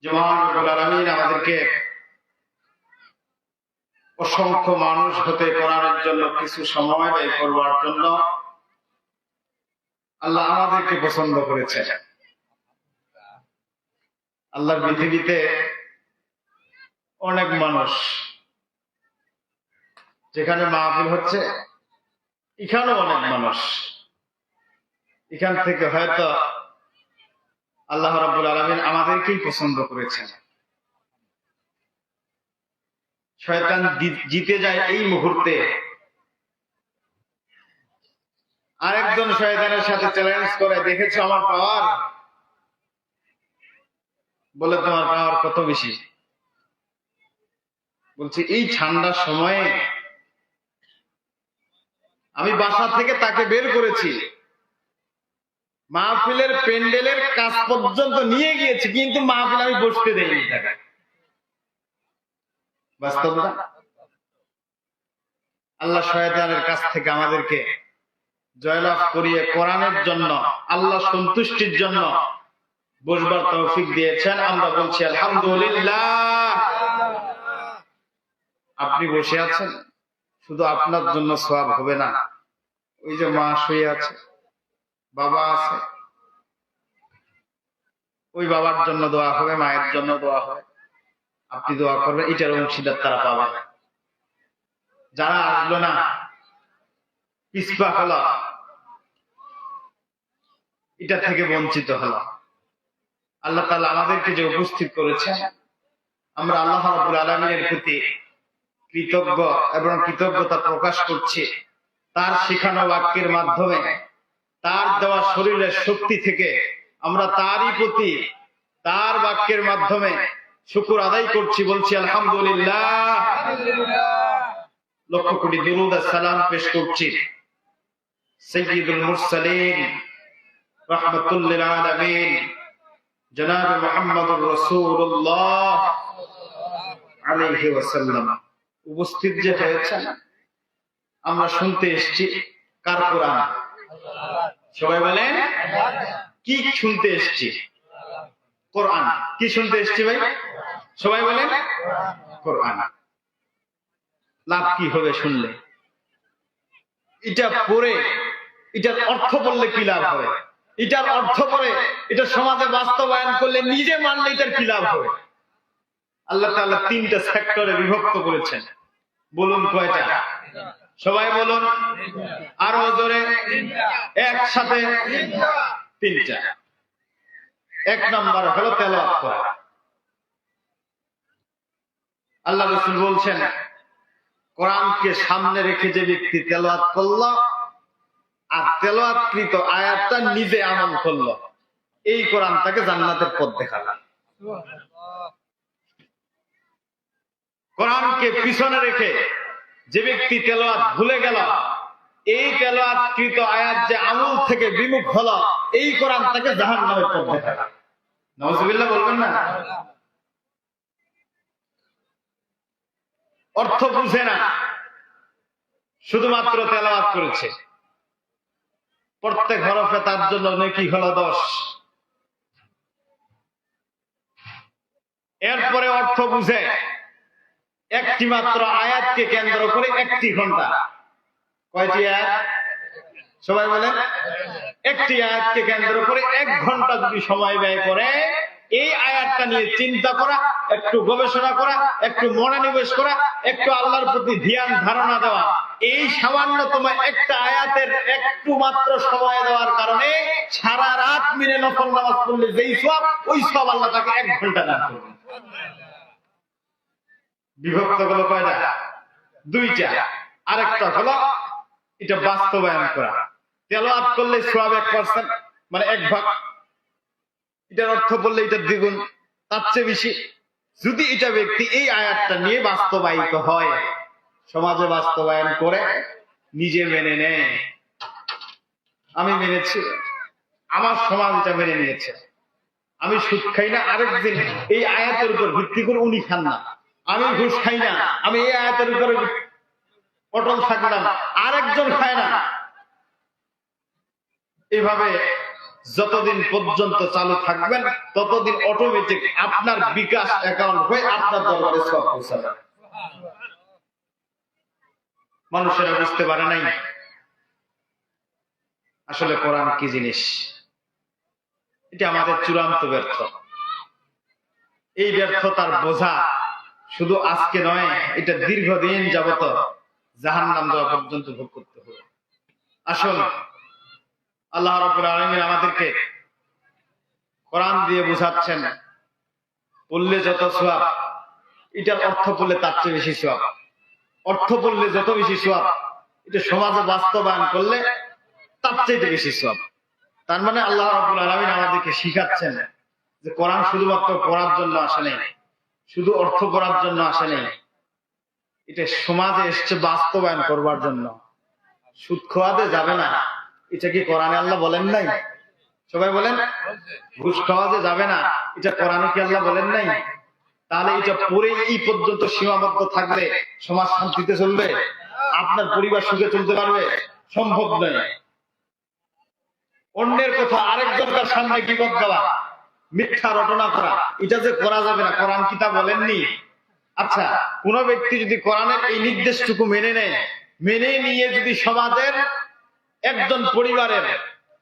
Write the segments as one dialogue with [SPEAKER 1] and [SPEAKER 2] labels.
[SPEAKER 1] যে মহান রব্বুল আলামিন আমাদেরকে অসংখ্য মানুষ হতে কোরআনের জন্য কিছু সময় ব্যয় করবার জন্য আল্লাহ আমাদেরকে পছন্দ করেছেন। আল্লাহর পৃথিবীতে অনেক মানুষ, যেখানে মাহফিল হচ্ছে এখানেও অনেক মানুষ। এখান থেকে হয়তো আল্লাহ রাব্বুল আলামিন আমাদেরকেই পছন্দ করেছেন। শয়তান জিতে যায় এই মুহূর্তে। আরেকজন শয়তানের সাথে চ্যালেঞ্জ করে, দেখেছো আমার পাওয়ার? বলে, তোমার পাওয়ার কত বেশি? বলছি, এই ঠান্ডার সময়ে আমি বাসা থেকে তাকে বের করেছি, মাহফিলের প্যান্ডেলের কাজ পর্যন্ত নিয়ে গিয়েছি, কিন্তু মাহফিল আমি বসতে দেইনি তাকে। বাস্তব না? আল্লাহ শয়তানের কাছ থেকে আমাদেরকে জয়লাভ করিয়ে কোরআনের জন্য, আল্লাহ সন্তুষ্টির জন্য বসবার তৌফিক দিয়েছেন। আমরা বলছি আলহামদুলিল্লাহ। আপনি বসে আছেন, শুধু আপনার জন্য সওয়াব হবে না। ওই যে মা শুয়ে আছে, বাবা আছে, ওই বাবার জন্য দোয়া হবে, মায়ের জন্য দোয়া হবে। আপনি দোয়া করবেন, এটার অংশীদার তারা পাবে না। যারা আসলো না, পিছপা হলো, এটা থেকে বঞ্চিত হলো। আল্লাহ তাআলা আমাদেরকে যে উপস্থিত করেছেন, আমরা আল্লাহ রাব্বুল আলামিনের প্রতি কৃতজ্ঞ এবং কৃতজ্ঞতা প্রকাশ করছি। তার শেখানো বাক্যের মাধ্যমে, তার দেওয়া শরীরের শক্তি থেকে আমরা তারই প্রতি, তার বাক্যের মাধ্যমে শুকর আদায় করছি। বলছি আলহামদুলিল্লাহ। লক্ষ কোটি দুরূদ আর সালাম পেশ করছি সাইয়্যিদুল মুরসালিন রাহমাতুল লিল আলামিন জনাব মুহাম্মদুর রাসূলুল্লাহ আলাইহি ওয়াসাল্লাম। উপস্থিত যে হয়েছেন, আমরা শুনতে এসেছি কার কোরআন? সবাই বলেন, কি শুনতে এসেছি? কোরআন। কি শুনতে এসেছি ভাই? সবাই বলেন, কোরআন। লাভ কি হবে শুনলে? এটা পড়ে, এটার অর্থ বললে কি লাভ হবে? এটার অর্থ পড়ে এটা সমাজে বাস্তবায়ন করলে, নিজে মানলে এটার কি লাভ হবে? আল্লাহ তাআলা তিনটা সেক্টরে বিভক্ত করেছেন। বলুন কয়টা? সবাই বলুন আরো জোরে, একসাথে। তিনটা। এক নাম্বার হলো তেলাওয়াত করা। আল্লাহ রাসূল বলছেন, কোরআনকে সামনে রেখে যে ব্যক্তি তেলাওয়াত করল আর তেলাওয়াতকৃত আয়াতটা নিজে আমল করল, এই কোরআন তাকে জান্নাতের পথ দেখাবে। কোরআনকে পিছনে রেখে যে ব্যক্তি তেলাওয়াত ভুলে গেল, এই তেলাওয়াতকৃত আয়াত যে আমল থেকে বিমুখ হলো, এই কোরআন তাকে জাহান্নামের পথ দেখাবে। নাউজুবিল্লাহ বলবেন না? অর্থ বুঝে না, শুধুমাত্র তেলাওয়াত করেছে। প্রত্যেক হরফে তার জন্য নেকি হলো 10। এরপরে অর্থ বুঝে, একটি মাত্র আয়াতকে কেন্দ্র করে 1 ঘন্টা। কয়টি আয়াত? সবাই বলেন, একটি আয়াতকে কেন্দ্র করে 1 ঘন্টা যদি সময় ব্যয় করে, এই আয়াতটা নিয়ে চিন্তা করা, একটু গবেষণা করা, একটু মনোনিবেশ করা, একটু আল্লাহর প্রতি ধ্যান ধারণা দেওয়া, এই সামান্যতম একটা আয়াতের একটু মাত্র সময় দেওয়ার কারণে সারা রাত মিলে নফল নামাজ পড়লে যেই সওয়াব, ওই সওয়াব আল্লাহ তাকে 1 ঘন্টা দান করবেন। বিভক্ত হলো কয়টা? 2টা। আরেকটা হলো এটা বাস্তবায়ন করা। তেলাওয়াত করলে সওয়াব 1%, মানে 1 ভাগ। এটার অর্থ বললে এটা দ্বিগুণ, তার চেয়ে বেশি। যদি এটা ব্যক্তি এই আয়াতটা নিয়ে বাস্তবায়িত হয়, সমাজে বাস্তবায়ন করে, নিজে মেনে নেয়, আমি মেনেছি, আমার সমাজ এটা মেনে নিয়েছে, আমি সুদ খাই না, আরেকদিন এই আয়াতের উপর ভিত্তি করে উনি খান না, আমি ঘুষ খাই না, আমি এই আয়াতের উপর অটল থাকলাম, আরেকজন খায় না, এভাবে যতদিন পর্যন্ত চালু থাকবেন ততদিন অটোমেটিক আপনার বিকাশ অ্যাকাউন্ট হয়ে আপনার দরবারে সওয়াব পৌঁছাবে। মানুষেরা বুঝতে পারে নাই আসলে কোরআন কি জিনিস। এটা আমাদের চূড়ান্ত ব্যর্থ। এই ব্যর্থতার বোঝা শুধু আজকে নয়, এটা দীর্ঘদিন যাবত জাহান্নাম যাওয়া পর্যন্ত ভোগ করতে হবে। আসল আল্লাহ রাব্বুল আলামিন আমাদেরকে কোরআন দিয়ে বোঝাচ্ছেন, পড়লে যত সওয়াব, এটার অর্থ পড়লে তার চেয়ে বেশি সওয়াব। অর্থ পড়লে যত বেশি সওয়াব, এটা সমাজে বাস্তবায়ন করলে তার চেয়ে বেশি সওয়াব। তার মানে আল্লাহ রাব্বুল আলামিন আমাদেরকে শিখাচ্ছেন যে কোরআন শুধুমাত্র পড়ার জন্য আসে নাই, শুধু অর্থ পড়ার জন্য আসে নাই, এটা সমাজে এসছে বাস্তবায়ন করবার জন্য। সুদ খাওয়াতে যাবে না, এটা কি কোরআনে আল্লাহ বলেন নাই? সবাই বলেন। ঘুষ খাওয়াতে যাবে না, এটা কোরআনে কি আল্লাহ বলেন নাই? তাহলে এটা পড়ে এই পর্যন্ত সীমাবদ্ধ থাকলে সমাজ শান্তিতে চলবে? আপনার পরিবার সুখে চলতে পারবে? সম্ভব নয়। অন্যের কথা আরেকজনকার সামনে গীবত দেওয়া, মিথ্যা রটনা করা, এটা যে করা যাবে না, কোরআন কি তা বলেননি? আচ্ছা, কোন ব্যক্তি যদি কোরআনের এই নির্দেশটুকু মেনে নেয়, মেনে নিয়ে যদি সমাজের একজন পরিবারের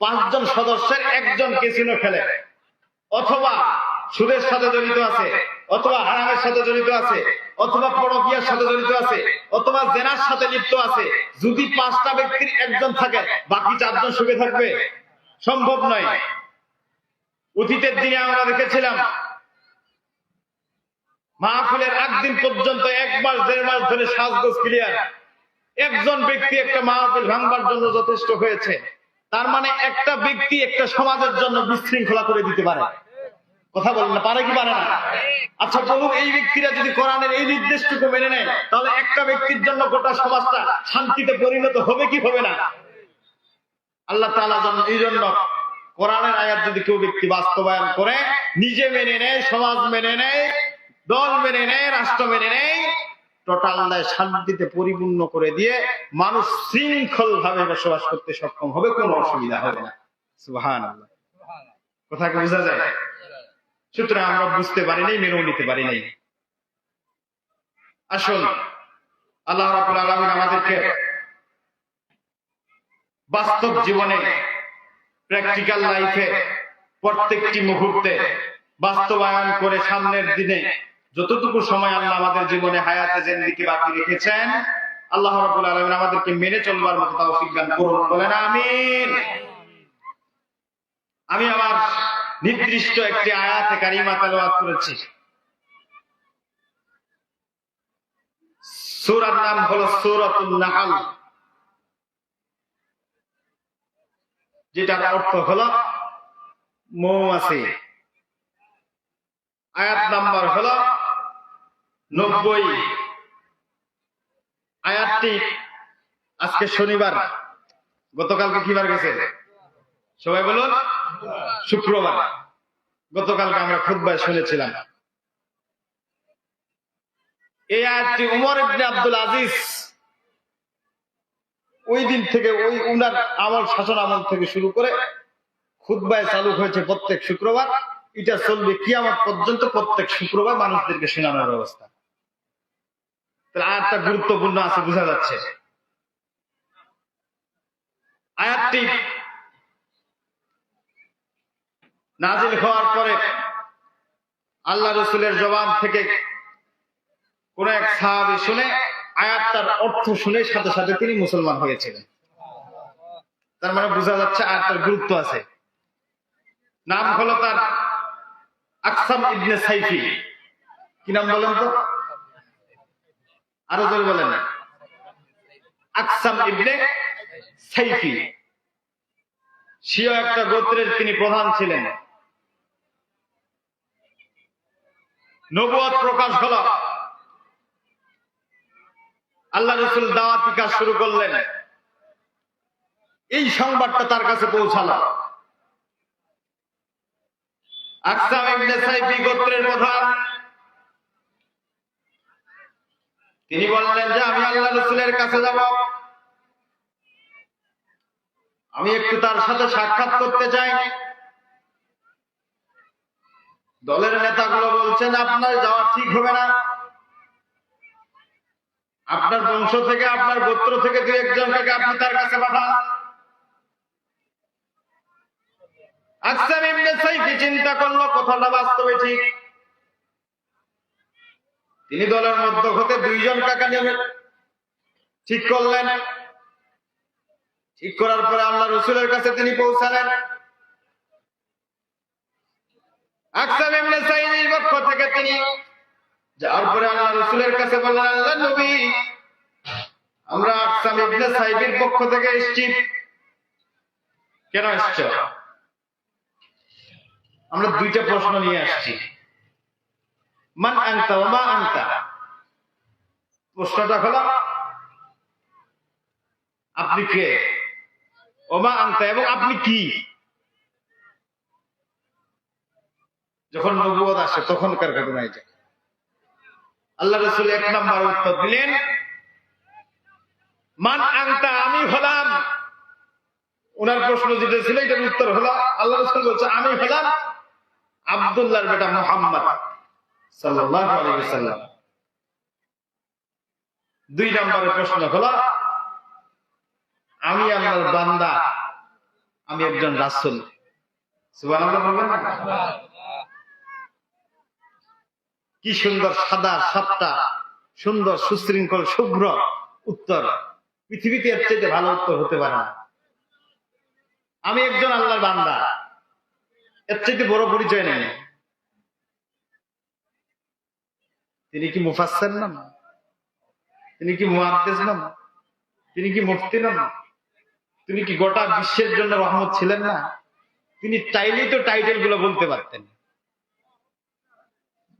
[SPEAKER 1] 5 জন সদস্যের একজন ক্যাসিনো খেলে, অথবা সুদের সাথে জড়িত আছে, অথবা হারামের সাথে জড়িত আছে, অথবা পরকীয়ার সাথে জড়িত আছে, অথবা জেনার সাথে লিপ্ত আছে, যদি 5টা ব্যক্তির একজন থাকে, বাকি 4 জন সুখে থাকবে? সম্ভব নয়। অতীতের দিনে আমরা দেখেছিলাম মাহফিলের একদিন পর্যন্ত 1 মাস 1.5 মাস ধরে সাজগোজ ক্লিয়ার, একজন ব্যক্তি একটা মাহফিল ভাঙবার জন্য যথেষ্ট হয়েছে। তার মানে একটা ব্যক্তি একটা সমাজের জন্য বিশৃঙ্খলা করে দিতে পারে। কথা বলেন না, পারে কি পারে না? আচ্ছা বলুন, এই ব্যক্তিরা যদি কোরআনের এই নির্দেশটুকু মেনে নেয়, তাহলে একটা ব্যক্তির জন্য গোটা সমাজটা শান্তিতে পরিণত হবে কি হবে না? আল্লাহ তাআলা এই জন্য কোরআনের আয়াত যদি কেউ ব্যক্তি বাস্তবায়ন করে, নিজে মেনে নেয়, সমাজ মেনে নেয়, দল মেনে নেয়, রাষ্ট্র মেনে নেয়, টোটাল শান্তিতে পরিপূর্ণ করে দিয়ে মানুষ শৃঙ্খল ভাবে বসবাস করতে সক্ষম হবে, কোনো অসুবিধা হবে না। সুবহানাল্লাহ। কথা কি বোঝা যায়? সুতরাং আমরা বুঝতে পারি নাই, মেনেও নিতে পারি নাই। আসল আল্লাহ রাব্বুল আলামিন আমাদেরকে বাস্তব জীবনে, প্র্যাকটিক্যাল লাইফে প্রত্যেকটি মুহূর্তে বাস্তবায়ন করে সামনের দিনে যতটুকু সময় আল্লাহ আমাদের জীবনে হায়াতে জিন্দেগি বাকি রেখেছেন, আল্লাহ রাব্বুল আলামিন আমাদেরকে মেনে চলবার মতো তৌফিক দান করুন। বলেন আমিন। আমি আমার নির্দিষ্ট একটি আয়াতে কারিমা তেলাওয়াত করেছি। সূরার নাম হলো সূরাতুন নাহল, যেটার অর্থ হলো মৌমাছি। আয়াত নাম্বার হলো 90। আয়াতটি আজকে শনিবার, গতকালকে কি বার গেছে? সবাই বলুন, শুক্রবার। গতকালকে আমরা খুতবায় শুনেছিলাম। এই আয়াতটি ওমর ইবনে আব্দুল আজিজ ওই দিন থেকে, ওই উনার আমল, শাসন আমল থেকে শুরু করে খুতবায় চালু হয়েছে প্রত্যেক শুক্রবার। এটা চলবে কিয়ামত পর্যন্ত, প্রত্যেক শুক্রবার মানুষদেরকে শোনানোর ব্যবস্থা। তাহলে আয়াতটা গুরুত্বপূর্ণ আছে, বোঝা যাচ্ছে। আয়াতটি নাজিল হওয়ার পরে আল্লাহ রাসূলের জবান থেকে কোন এক সাহাবী শুনে আয়াতটার অর্থ শুনে সাথে সাথে তিনি মুসলমান হয়েছিলেন। তার মানে বোঝা যাচ্ছে আয়াতটার গুরুত্ব আছে। নাম হলো তার আকসাম ইবনে সাইফি। কি নাম বলেন তো? আরো জোরে বলেন। আকসাম ইবনে সাইফি। সিও একটা গোত্রের তিনি প্রধান ছিলেন। নবুয়ত প্রকাশ হলো, আল্লাহ রাসূল দাওয়াতি কাজ শুরু করলেন, এই সংবাদটা তার কাছে পৌঁছালো। আকসাম ইবনে সাইফি গোত্রের প্রধান, তিনি বললেন যে আমি আল্লাহ রাসূলের কাছে যাব, আমি একটু তার সাথে সাক্ষাৎ করতে চাই। দলের নেতাগুলো বলছেন আপনার যাওয়া ঠিক হবে না, আপনার বংশ থেকে আপনার গোত্র থেকে দুই একজনকে আপনি তার কাছে পাঠান। আকসাম ইবনে সাইফি চিন্তা করলো কথাটা বাস্তবে ঠিক। তিনি দলের মধ্য হতে দুইজন কাকা নিয়ে ঠিক করলেন। ঠিক করার পরে আল্লাহ রসুলের কাছে তিনি পৌঁছালেন। আকসাম ইবনে সাইফির পক্ষ থেকে তিনি যাওয়ার পরে আল্লাহ রসুলের কাছে বললেন, আল্লাহ নবী, আমরা আকসাম ইবনে সাইফির পক্ষ থেকে এসেছি। কেন এসেছ? আমরা দুইটা প্রশ্ন নিয়ে আসছি। মান আনতা ওয়া মা আনতা। প্রশ্নটা হলো আপনি কে, ওমা আনতা এবং আপনি কি। যখন নবুয়ত আসে তখনকার ঘটনায় যায়। আল্লাহ রাসূল এক নাম্বার উত্তর দিলেন, মান আনতা, আমি হলাম। ওনার প্রশ্ন যেটা ছিল এটার উত্তর হলো, আল্লাহ রাসূল বলছে আমি হলাম আব্দুল্লাহর বেটা মুহাম্মদ সাল্লাল্লাহু আলাইহি ওয়াসাল্লাম। দুই নম্বরের প্রশ্ন হলো, আমি আল্লাহর বান্দা, আমি একজন রাসূল। সুবহানাল্লাহ বলবেন না? কি সুন্দর সাদা সাতটা সুন্দর সুশৃঙ্খল শুভ্র উত্তর। পৃথিবীতে এর চাইতে ভালো উত্তর হতে পারে না। আমি একজন আল্লাহর বান্দা, এর চাইতে বড় পরিচয় নেই। তিনি কি মুফাসসির নন? তিনি কি মুহাদ্দিস নন? তিনি কি মুফতি নন? তিনি কি গোটা বিশ্বের জন্য রহমত ছিলেন না? তিনি চাইলেই তো টাইটেল গুলো বলতে পারতেন,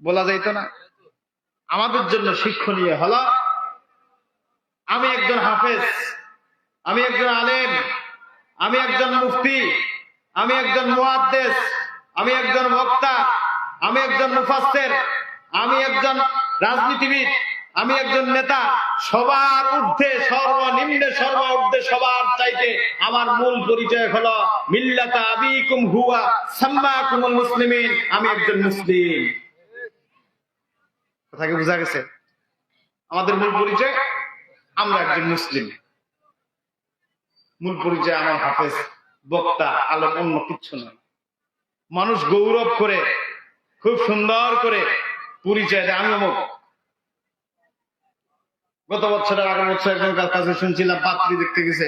[SPEAKER 1] বলা যাইতো না? আমাদের জন্য শিক্ষণীয় হলো, আমি একজন হাফেজ, আমি একজন আলেম, আমি একজন মুফতি, আমি একজন মুহাদ্দিস, আমি একজন বক্তা, আমি একজন মুফাসসির, আমি একজন রাজনীতিবিদ, আমি একজন নেতা। সবার ঊর্ধ্বে সর্বনিম্নে সর্ব ঊর্ধ্বে সবার চাইতে আমার মূল পরিচয় হলো মিল্লাতা আবিকুম হুয়া সাম্মাকুমুল মুসলিমিন। আমি একজন মুসলিম। কথা কি বোঝা গেছে? আমাদের মূল পরিচয় আমরা একজন মুসলিম। মূল পরিচয় আমার হাফেজ, বক্তা, আলেম, অন্য কিচ্ছু নয়। মানুষ গৌরব করে খুব সুন্দর করে পরিচয় দেয়, আমি অমুক। গত বছরের আগের বছর একজন কাছে শুনছিলাম, পাত্রী দেখতে গেছে।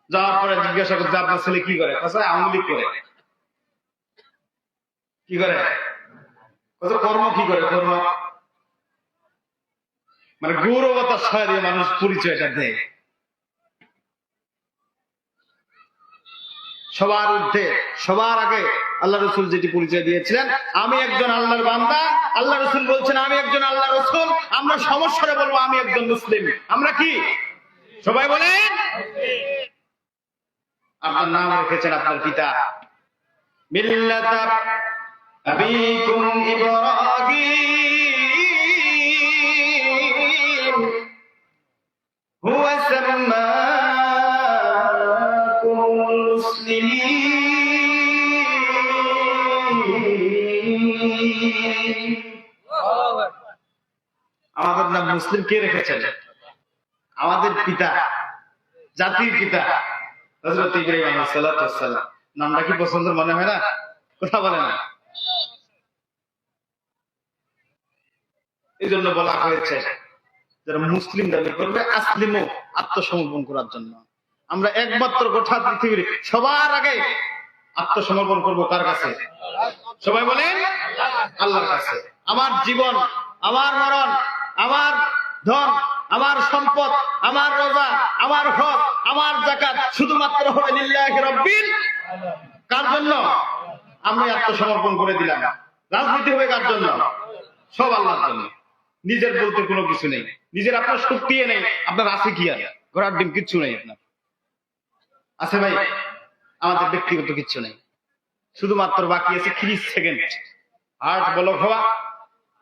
[SPEAKER 1] যাওয়ার পরে জিজ্ঞাসা করতে, আপনার ছেলে কি করে? আওয়ামী লীগ করে। কি করে? কর্ম কি করে? কর্ম মানে গৌরবতার ছয় দিয়ে মানুষ পরিচয়টা দেয়। সবার ঊর্ধ্বে সবার আগে আল্লাহ রসুল যেটি পরিচয় দিয়েছিলেন, আমি একজন আল্লাহর বান্দা। আল্লাহ রসুল বলছেন আমি একজন আল্লাহ রসুল। আমরা সমস্যারে বলবো আমি একজন মুসলিম। আমরা কি? সবাই বলেন। আপনার নাম রেখেছেন আপনার পিতা, মিল্লাতা আবিকুম ইব্রাহিম হুয়া সাম্মাকুমুল মুসলিমিন। আমাদের নাম মুসলিম কে রেখেছেন? আমাদের পিতা, জাতির পিতা হযরত ইব্রাহিম আলাইহিস সালাম। নামটা কি পছন্দ মনে হয় না? কথা বলে না? এই জন্য বলা হয়েছে যারা মুসলিম দাবি করবে আসলিমু, আত্মসমর্পণ করার জন্য। আমরা একমাত্র গোটা পৃথিবীর সবার আগে আত্মসমর্পণ করব কার কাছে? সবাই বলেন আল্লাহর কাছে। আমার জীবন, আমার মরণ, আমার ধন, আমার সম্পদ, আমার রোজা, আমার হজ, আমার যাকাত শুধুমাত্র হবে লিল্লাহি রাব্বিল। কার জন্য? আমি আত্মসমর্পণ করে দিলাম। রাজনীতি হবে কার জন্য? সব আল্লাহর জন্য। নিজের বলতে কোনো কিছু নেই, নিজের আপনার শক্তি নেই। আপনার আছে কি? আর ঘোড়ার ডিম কিচ্ছু নেই আপনার আছে ভাই? আমাদের ব্যক্তিগত কিচ্ছু নেই। শুধুমাত্র বাকি আছে 30 সেকেন্ড হার্ট ব্লক হওয়া,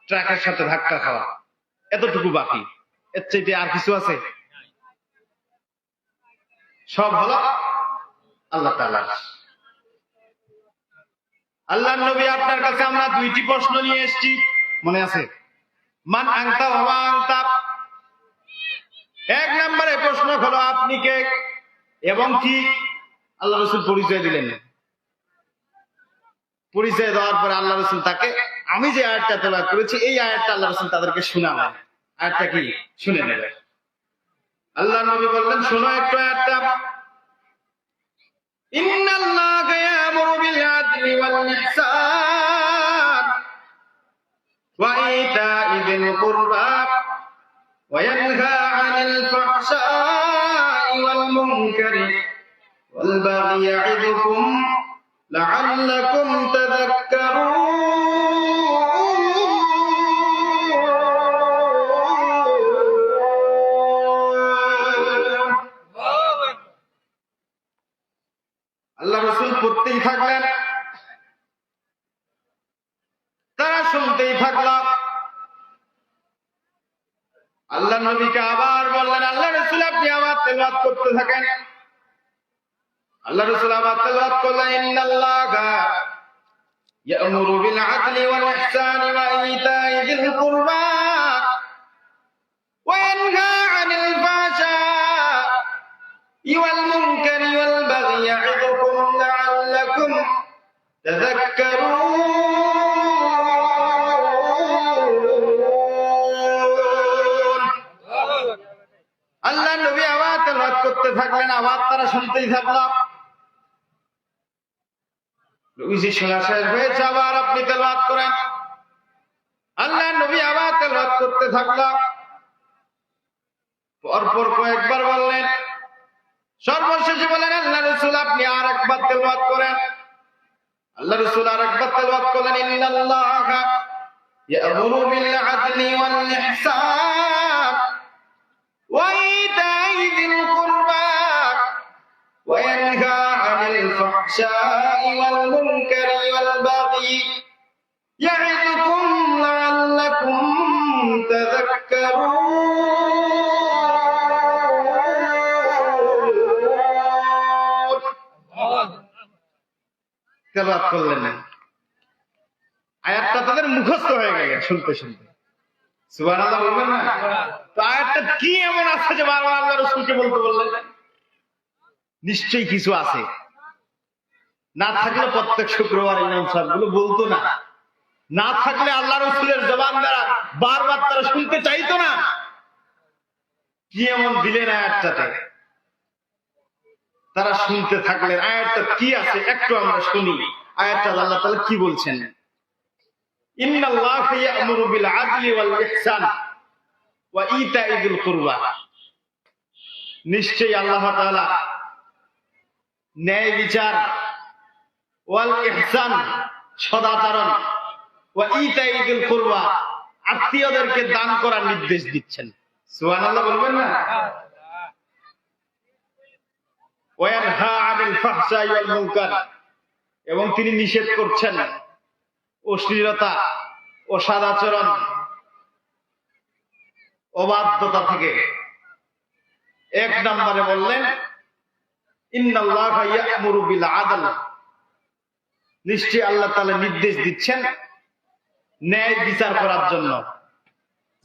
[SPEAKER 1] ট্রাকের সাথে ধাক্কা খাওয়া, এতটুকু বাকি। এর চাইতে আর কিছু আছে? সব হলো আল্লাহ তাআলা। আল্লাহ নবী আপনার কাছে আমরা দুইটি প্রশ্ন নিয়ে এসেছি, মনে আছে? মান আনতা ওয়া মা আনতা। এক নম্বরে প্রশ্ন হলো আপনি কে এবং কি? আল্লাহ রাসূল পরিচয় দিলেন। পরিচয় দেওয়ার পরে আল্লাহ রাসূল তাকে, আমি যে আয়াতটা তেলাওয়াত করেছি এই আয়াতটা আল্লাহ রাসূল তাদেরকে শোনালেন। আয়াতটা কি? শুনে নেবে। আল্লাহ নবী বললেন, শোনো একটু আয়াতটা। ইন্নাল্লাহা ইয়া'মুরু বিল আদলি ওয়াল ইহসান ওয়া ইতা'i যিল কুরবা ওয়া ইয়ানহা 'আনিল ফাহশা'i ওয়াল মুনকারি ওয়াল বাগyi ইয়া'iদুকুম লা'আল্লাকুম তাযাক্কারুন। আল্লাহ রাসূল পড়তেই থাকলেন, তারা শুনতেই থাকলো। আল্লাহ নবীকে আবার বললেন, আল্লাহ রাসূল আপনি আবার তেলাওয়াত করতে থাকেন। আল্লাহ রাসূল আবার তেলাওয়াত করলেন, ইন্নাল্লাহা ইয়া'মুরু বিল আদলি ওয়াল ইহসানি ওয়া ইতা'i যিল কুরবা ওয়া ইয়ানহা 'আনিল ফাহশা'i ওয়াল মুনকারি ওয়াল বাগyi ইয়া'iদুকুম লা'আল্লাকুম তাযাক্কারুন। আল্লাহ নবী আবার তেলাওয়াত করতে থাকলেন, আবার তারা শুনতেই থাকলো। নবীজি শোনা শেষ হয়েছে, আবার আপনি তেলাওয়াত করেন। আল্লাহ নবী আবার তেলাওয়াত করতে থাকলো। পরপর কয়েকবার বললেন, সর্বশেষে বলেন, আল্লাহ রাসূল আপনি আর একবার তেলাওয়াত করেন। আল্লাহ রাসূল আর একবার তেলাওয়াত করলেন, ইন্নাল্লাহা ইয়া'মুরু বিল আদলি ওয়াল ইহসান ওয়া ইতা'i যিল কুরবা ওয়া ইয়ানহা 'আনিল ফাহশা'i ওয়াল মুনকারি ওয়াল বাগyi ইয়া'iদুকুম লা'আল্লাকুম তাযাক্কারুন। তেলাওয়াত করলেন না, আয়াতটা তাদের মুখস্থ হয়ে গেল শুনতে শুনতে। সুবহানাল্লাহ বলবেন না? তো আয়াতটা কি এমন আছে যে বারবার আল্লাহ রাসূলকে বলতে বললেন? নিশ্চয়ই কিছু আছে, না থাকলে প্রত্যেক শুক্রবার ইমাম সাহেবগুলো বলতো না, না থাকলে আল্লাহ রাসূলের জবান দ্বারা বারবার তারা শুনতে চাইতো না। কি এমন দিলেন আয়াতটাতে? তারা শুনতে থাকলেন। আয়াতটা কি আছে একটু আমরা শুনি। আয়াতটা আল্লাহ তাআলা কি বলছেন? ইন্নাল্লাহা ইয়া'মুরু বিল আদলি ওয়াল ইহসান ওয়া ইতা'i যিল কুরবা। নিশ্চয়ই আল্লাহ তাআলা ন্যায় বিচার, ওয়াল ইহসান সদাচরণ, ওয়া ইতা'i যিল কুরবা আত্মীয়দেরকে দান করার নির্দেশ দিচ্ছেন। সুবহানাল্লাহ বলবেন না? ওয়া ইয়ানহা 'আনিল ফাহশা'i ওয়াল মুনকার, এবং তিনি নিষেধ করছেন অশ্লীলতা, অসদাচরণ, অবাধ্যতা থেকে। এক নম্বরে বললেন, ইন্নাল্লাহা ইয়া'মুরু বিল আদল। নিশ্চয়ই আল্লাহ তাআলা নির্দেশ দিচ্ছেন ন্যায় বিচার করার জন্য।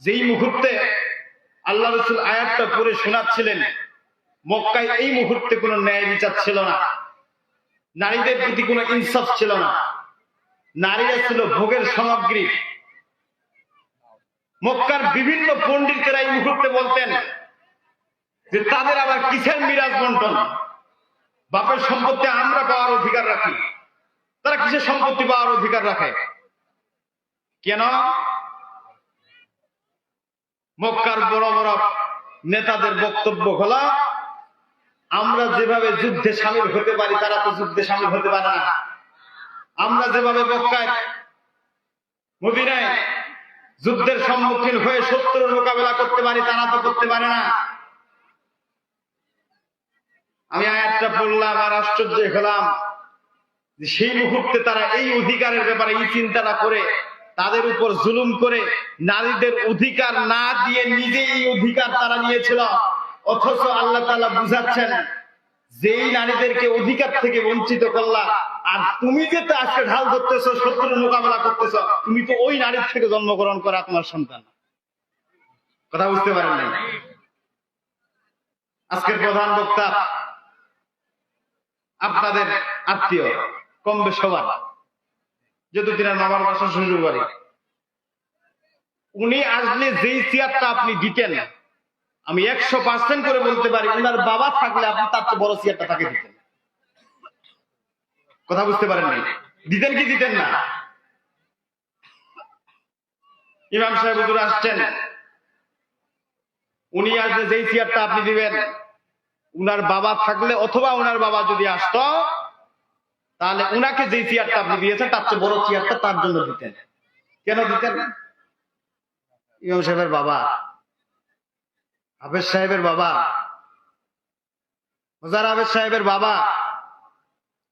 [SPEAKER 1] যেই মুহূর্তে আল্লাহ রাসূল আয়াতটা পড়ে শোনাচ্ছিলেন, মক্কায় এই মুহূর্তে কোনো ন্যায় বিচার ছিল না, নারীদের প্রতি কোনো ইনসাফ ছিল না, নারীরা ছিল ভোগের সামগ্রী। মক্কার বিভিন্ন পণ্ডিতেরা এই মুহূর্তে বলতেন যে তাদের আবার কিসের মিরাজ বন্টন, বাপের সম্পত্তি আমরা পাওয়ার অধিকার রাখি, তারা কিসের সম্পত্তি পাওয়ার অধিকার রাখে? কেন? মক্কার বড় বড় নেতাদের বক্তব্য হলো, আমরা যেভাবে যুদ্ধে শামিল হতে পারি তারা তো যুদ্ধে শামিল হতে পারে না। আমরা যেভাবে মক্কায়, মদিনায় যুদ্ধের সম্মুখীন হয়ে শত্রুর মোকাবেলা করতে পারি তারা তো করতে পারে না। আমি আয়াতটা পড়লাম আর আশ্চর্য হলাম যে সেই মুহূর্তে তারা এই অধিকারের ব্যাপারে এই চিন্তাটা করে তাদের উপর জুলুম করে নারীদের অধিকার না দিয়ে নিজে এই অধিকার তারা নিয়েছিল। অথচ আল্লাহ তাআলা বুঝাচ্ছেন যেই নারীদেরকে অধিকার থেকে বঞ্চিত করলা, আর তুমি যে তো আজকে ঢাল ধরতেছো, শত্রুর মোকাবেলা করতেছো, তুমি তো ওই নারীর থেকে জন্মগ্রহণ করা তোমার সন্তান। কথা বুঝতে পারেন নাই? আজকের প্রধান বক্তা আপনাদের আত্মীয়, কম বেশ সবার, যেহেতু তিনার মামার বাসা শ্বশুর বাড়ি, উনি আসলে যেই চেয়ারটা আপনি দিতেন, আমি 100% করে বলতে পারি উনার বাবা থাকলে আপনি তার চেয়ে বড় চেয়ারটা তাকে দিতেন। কথা বুঝতে পারেন নাই? দিতেন কি দিতেন না? ইমাম সাহেব হুজুর আসছেন, উনি আসলে যেই চেয়ারটা আপনি দিবেন, উনার বাবা থাকলে অথবা উনার বাবা যদি আসতো, তাহলে উনাকে যেই চেয়ারটা আপনি দিয়েছেন তার চেয়ে বড় চেয়ারটা তার জন্য দিতেন। কেন দিতেন? ইমাম সাহেবের বাবা, হাফেজ সাহেবের বাবা, হাজার হাফেজ সাহেবের বাবা,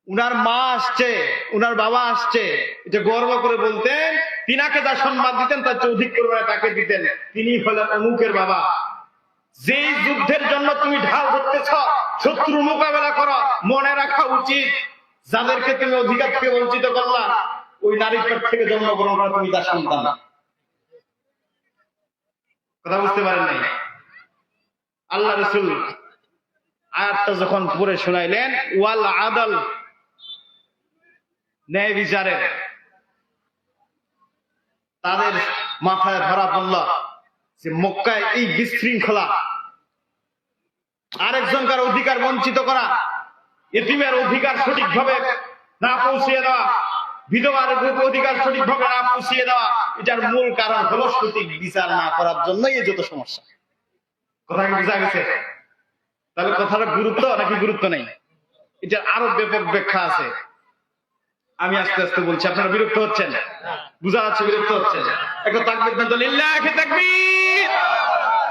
[SPEAKER 1] উনার মা আসছে, উনার বাবা আসছে, এটা গর্ব করে বলতেন, তিনাকে যা সম্মান দিতেন তার চেয়ে অধিক পরিমাণে তাকে দিতেন। তিনি হলেন অমুকের বাবা। যেই যুদ্ধের জন্য তুমি ঢাল ধরতেছ, শত্রু মোকাবেলা করো, মনে রাখা উচিত যাদেরকে তুমি অধিকার থেকে বঞ্চিত করলা, ওই নারীর পেট থেকে জন্মগ্রহণ করা তুমি তার সন্তান। কথা বুঝতে পারেন নাই? আল্লাহ রাসূল আয়াতটা যখন পড়ে শোনাইলেন, ওয়াল আদল, ন্যায় বিচারের, তাদের মাথায় ধরা পড়ল যে মক্কায় এই বিশৃঙ্খলা, আরেকজনকার অধিকার বঞ্চিত করা, এতিমের অধিকার সঠিকভাবে না পৌঁছিয়ে দেওয়া, বিধবার অধিকার সঠিকভাবে না পৌঁছিয়ে দেওয়া, এটার মূল কারণ হলো সঠিক বিচার না করার জন্যই এই যত সমস্যা। কথা কি বোঝা গেছে? তাহলে কথাটা গুরুত্ব নাকি গুরুত্ব নেই? এটার আরো ব্যাপক ব্যাখ্যা আছে, আমি আস্তে আস্তে বলছি, আপনারা বিরক্ত হচ্ছেন? বুঝা যাচ্ছে বিরক্ত হচ্ছেন? একটা তাকবীর দেন তো, লিল্লাহি তাকবীর,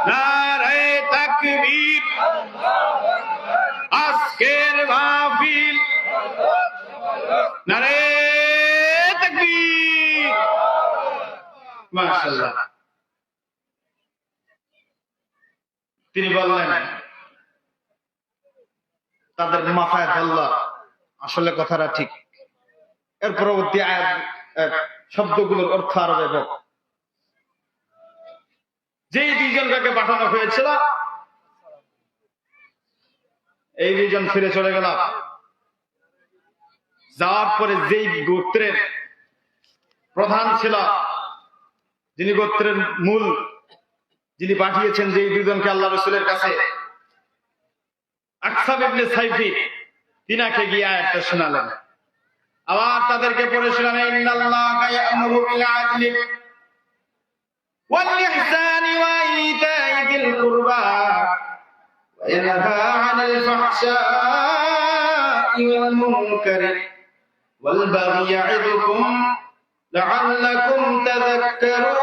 [SPEAKER 1] নারে তাকবীর। আজকের মাহফিল, নারে তাকবীর। মাশাআল্লাহ। তিনি বললেন, তাদের মাথায় ধরল, আসলে কথাটা ঠিক। এর পরবর্তী আয়াত শব্দগুলোর অর্থ আরো ব্যাপক। যেই দুইজনকে পাঠানো হয়েছিল, এই দুইজন ফিরে চলে গেল। যাওয়ার পরে যেই গোত্রের প্রধান ছিল, যিনি গোত্রের মূল, যিনি পাঠিয়েছেন যেই দুইজনকে আল্লাহ রাসূলের কাছে, আকসাম ইবনে সাইফি, তিনাকে গিয়ে আয়াতটা শোনালেন। আবার তাদেরকে পড়ে শোনালেন, ইন্নাল্লাহা ইয়া'মুরু বিল আদলি ওয়াল ইহসানি ওয়া ইতা'i যিল কুরবা ওয়া ইয়ানহা 'আনিল ফাহশা'i ওয়াল মুনকারি ওয়াল বাগyi ইয়া'iদুকুম লা'আল্লাকুম তাযাক্কারুন।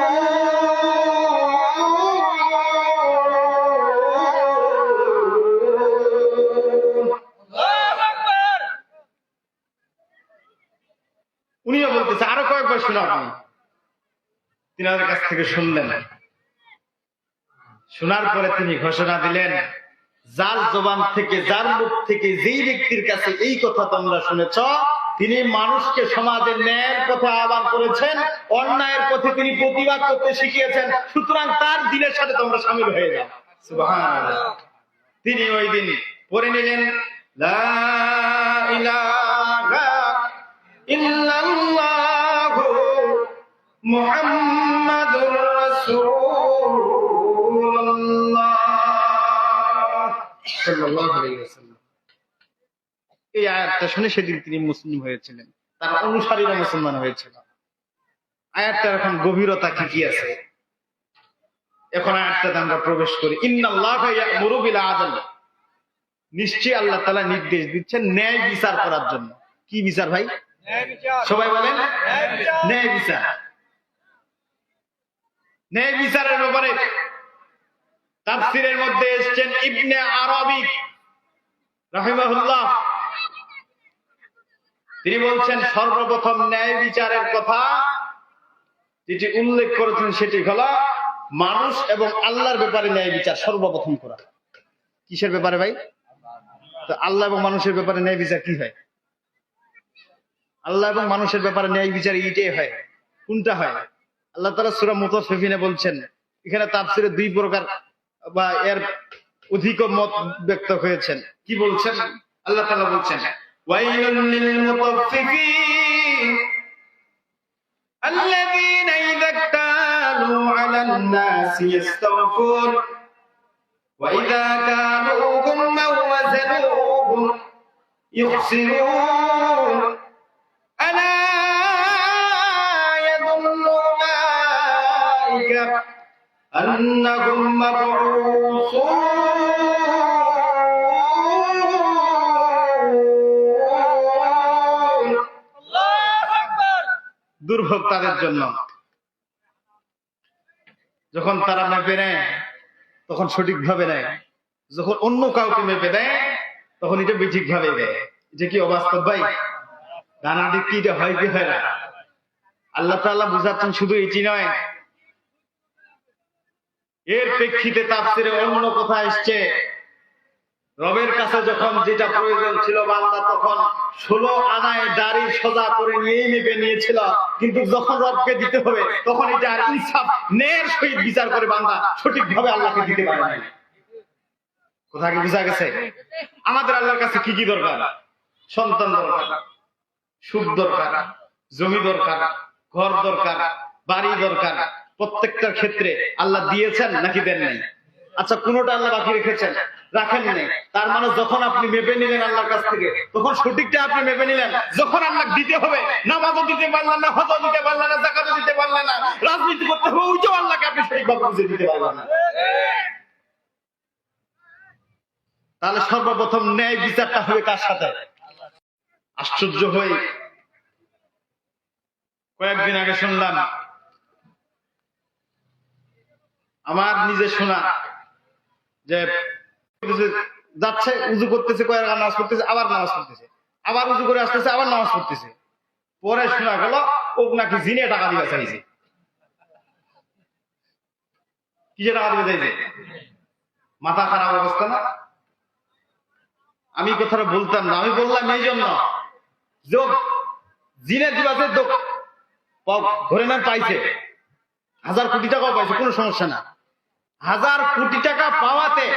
[SPEAKER 1] উনিও বলতেছে, আরো কয়েকবার শোনা। আপনি তিনাদের কাছ থেকে শুনলেন, শোনার পরে তিনি ঘোষণা দিলেন, যার জবান থেকে, যার মুখ থেকে, যেই ব্যক্তির কাছে এই কথা তোমরা শুনেছ, তিনি মানুষকে সমাজের ন্যায়ের পথে আহ্বান করেছেন, অন্যায়ের পথে তিনি প্রতিবাদ করতে শিখিয়েছেন, সুতরাং তার দিনের সাথে তোমরা শামিল হয়ে যাও। সুবহানাল্লাহ। তিনি ওই দিন পড়ে নিলেন, লা ইলাহা ইল্লাল্লাহু মুহাম্মাদুর রাসূলুল্লাহ সাল্লাল্লাহু আলাইহি ওয়াসাল্লাম। এই আয়াতটা শুনে সেদিন তিনি মুসলিম হয়েছিলেন, তার অনুসারীরা মুসলমান হয়েছিল। আয়াতটার এখন গভীরতা কি আছে, এখন আয়াতটাতে আমরা প্রবেশ করি। ইন্নাল্লাহা ইয়া'মুরু বিল আদল, নিশ্চয়ই আল্লাহ তাআলা নির্দেশ দিচ্ছেন ন্যায় বিচার করার জন্য। কি বিচার ভাই? সবাই বলেন, ন্যায় বিচার। ন্যায় বিচারের ব্যাপারে তাফসীরের মধ্যে এসেছেন ইবনে আরবি রাহিমাহুল্লাহ, তিনি বলছেন সর্বপ্রথম ন্যায় বিচারের কথা যেটি উল্লেখ করেছেন সেটি হলো মানুষ এবং আল্লাহর ব্যাপারে ন্যায় বিচার সর্বপ্রথম করা। কিসের ব্যাপারে ভাই? তো আল্লাহ এবং মানুষের ব্যাপারে ন্যায় বিচার কি হয়? আল্লাহ এবং মানুষের ব্যাপারে ন্যায় বিচার এইটাই হয়। কোনটা হয়? আল্লাহ তাআলা সূরা মুতাফফিফিনে বলছেন, এখানে তাফসীরে দুই প্রকার বা এর অধিক মত ব্যক্ত হয়েছেন। কি বলছেন? আল্লাহ তাআলা বলছেন, ওয়াইলুল লিল মুতাফফিফিন আল্লাযীনা ইযা কালু আলান নাসি ইস্তাওফুন ওয়া ইযা কালুহুম আও ওয়াজানুহুম ইখসিরুন আলা ইয়াযুন্নু উলাইকা আন্নাহুম মাবউসুন দুর্ভোগ তাদের জন্য। যখন তারা মেপে নেয় তখন সঠিকভাবে নেয়, যখন অন্য কাউকে মেপে দেয় তখন এটা বেঠিক ভাবে দেয়। এটা কি অবাস্তব ভাই? গানাটি কি এটা হয় কি হয় না? আল্লাহ তাআলা বুঝাচ্ছেন শুধু এটি নয়, এর প্রেক্ষিতে তাফসীরে অন্য কথা এসছে। রবের কাছে যখন যেটা প্রয়োজন ছিল বান্দা তখন 16 আনায় দাড়ি সোজা করে নিয়েই মেপে নিয়েছিল, কিন্তু যখন রবকে দিতে হবে তখন এটা আর ইনসাফ ন্যায়ের সহিত বিচার করে বান্দা সঠিকভাবে আল্লাহকে দিতে পারে না। কথা কি বোঝা গেছে? আমাদের আল্লাহর কাছে কি কি দরকার? সন্তান দরকার, সুখ দরকার, জমি দরকার, ঘর দরকার, বাড়ি দরকার। প্রত্যেকটার ক্ষেত্রে আল্লাহ দিয়েছেন নাকি দেন নাই? আচ্ছা, কোনটা আল্লাহ বাকি রেখেছেন? রাখেন নাই। তার মানে যখন আপনি মেপে নিলেন আল্লাহর কাছ থেকে তখন সঠিকটা আপনি মেপে নিলেন। যখন আল্লাহ দিতে হবে, নামাজও দিতে পারলেন না, হজও দিতে পারলেন না, যাকাতও দিতে পারলেন না, রাজনীতি করতে হবে, ওইটাও আল্লাহকে আপনি সঠিকভাবে বুঝে দিতে পারলেন না। তাহলে সর্বপ্রথম ন্যায় বিচারটা হবে কার সাথে? আশ্চর্য হয়ে কয়েকদিন আগে শুনলাম, আমার নিজে শোনা, যে যাচ্ছে উজু করতেছে, কয়েক নামাজ পড়তেছে, আবার নামাজ পড়তেছে, আবার উজু করে আসতেছে, আবার নামাজ পড়তেছে। পরে শোনা গেল ও নাকি জিনে টাকা দিবে চাইছে। কি যে টাকা দিবে চাইছে? মাথা খারাপ অবস্থা না? আমি কথাটা বলতাম না, আমি বললাম এই জন্য জিনে দিবাতে ধরে নেন পাইছে, 1000 কোটি টাকাও পাইছে, কোনো সমস্যা না। 1000 কোটি টাকা পাওয়াতে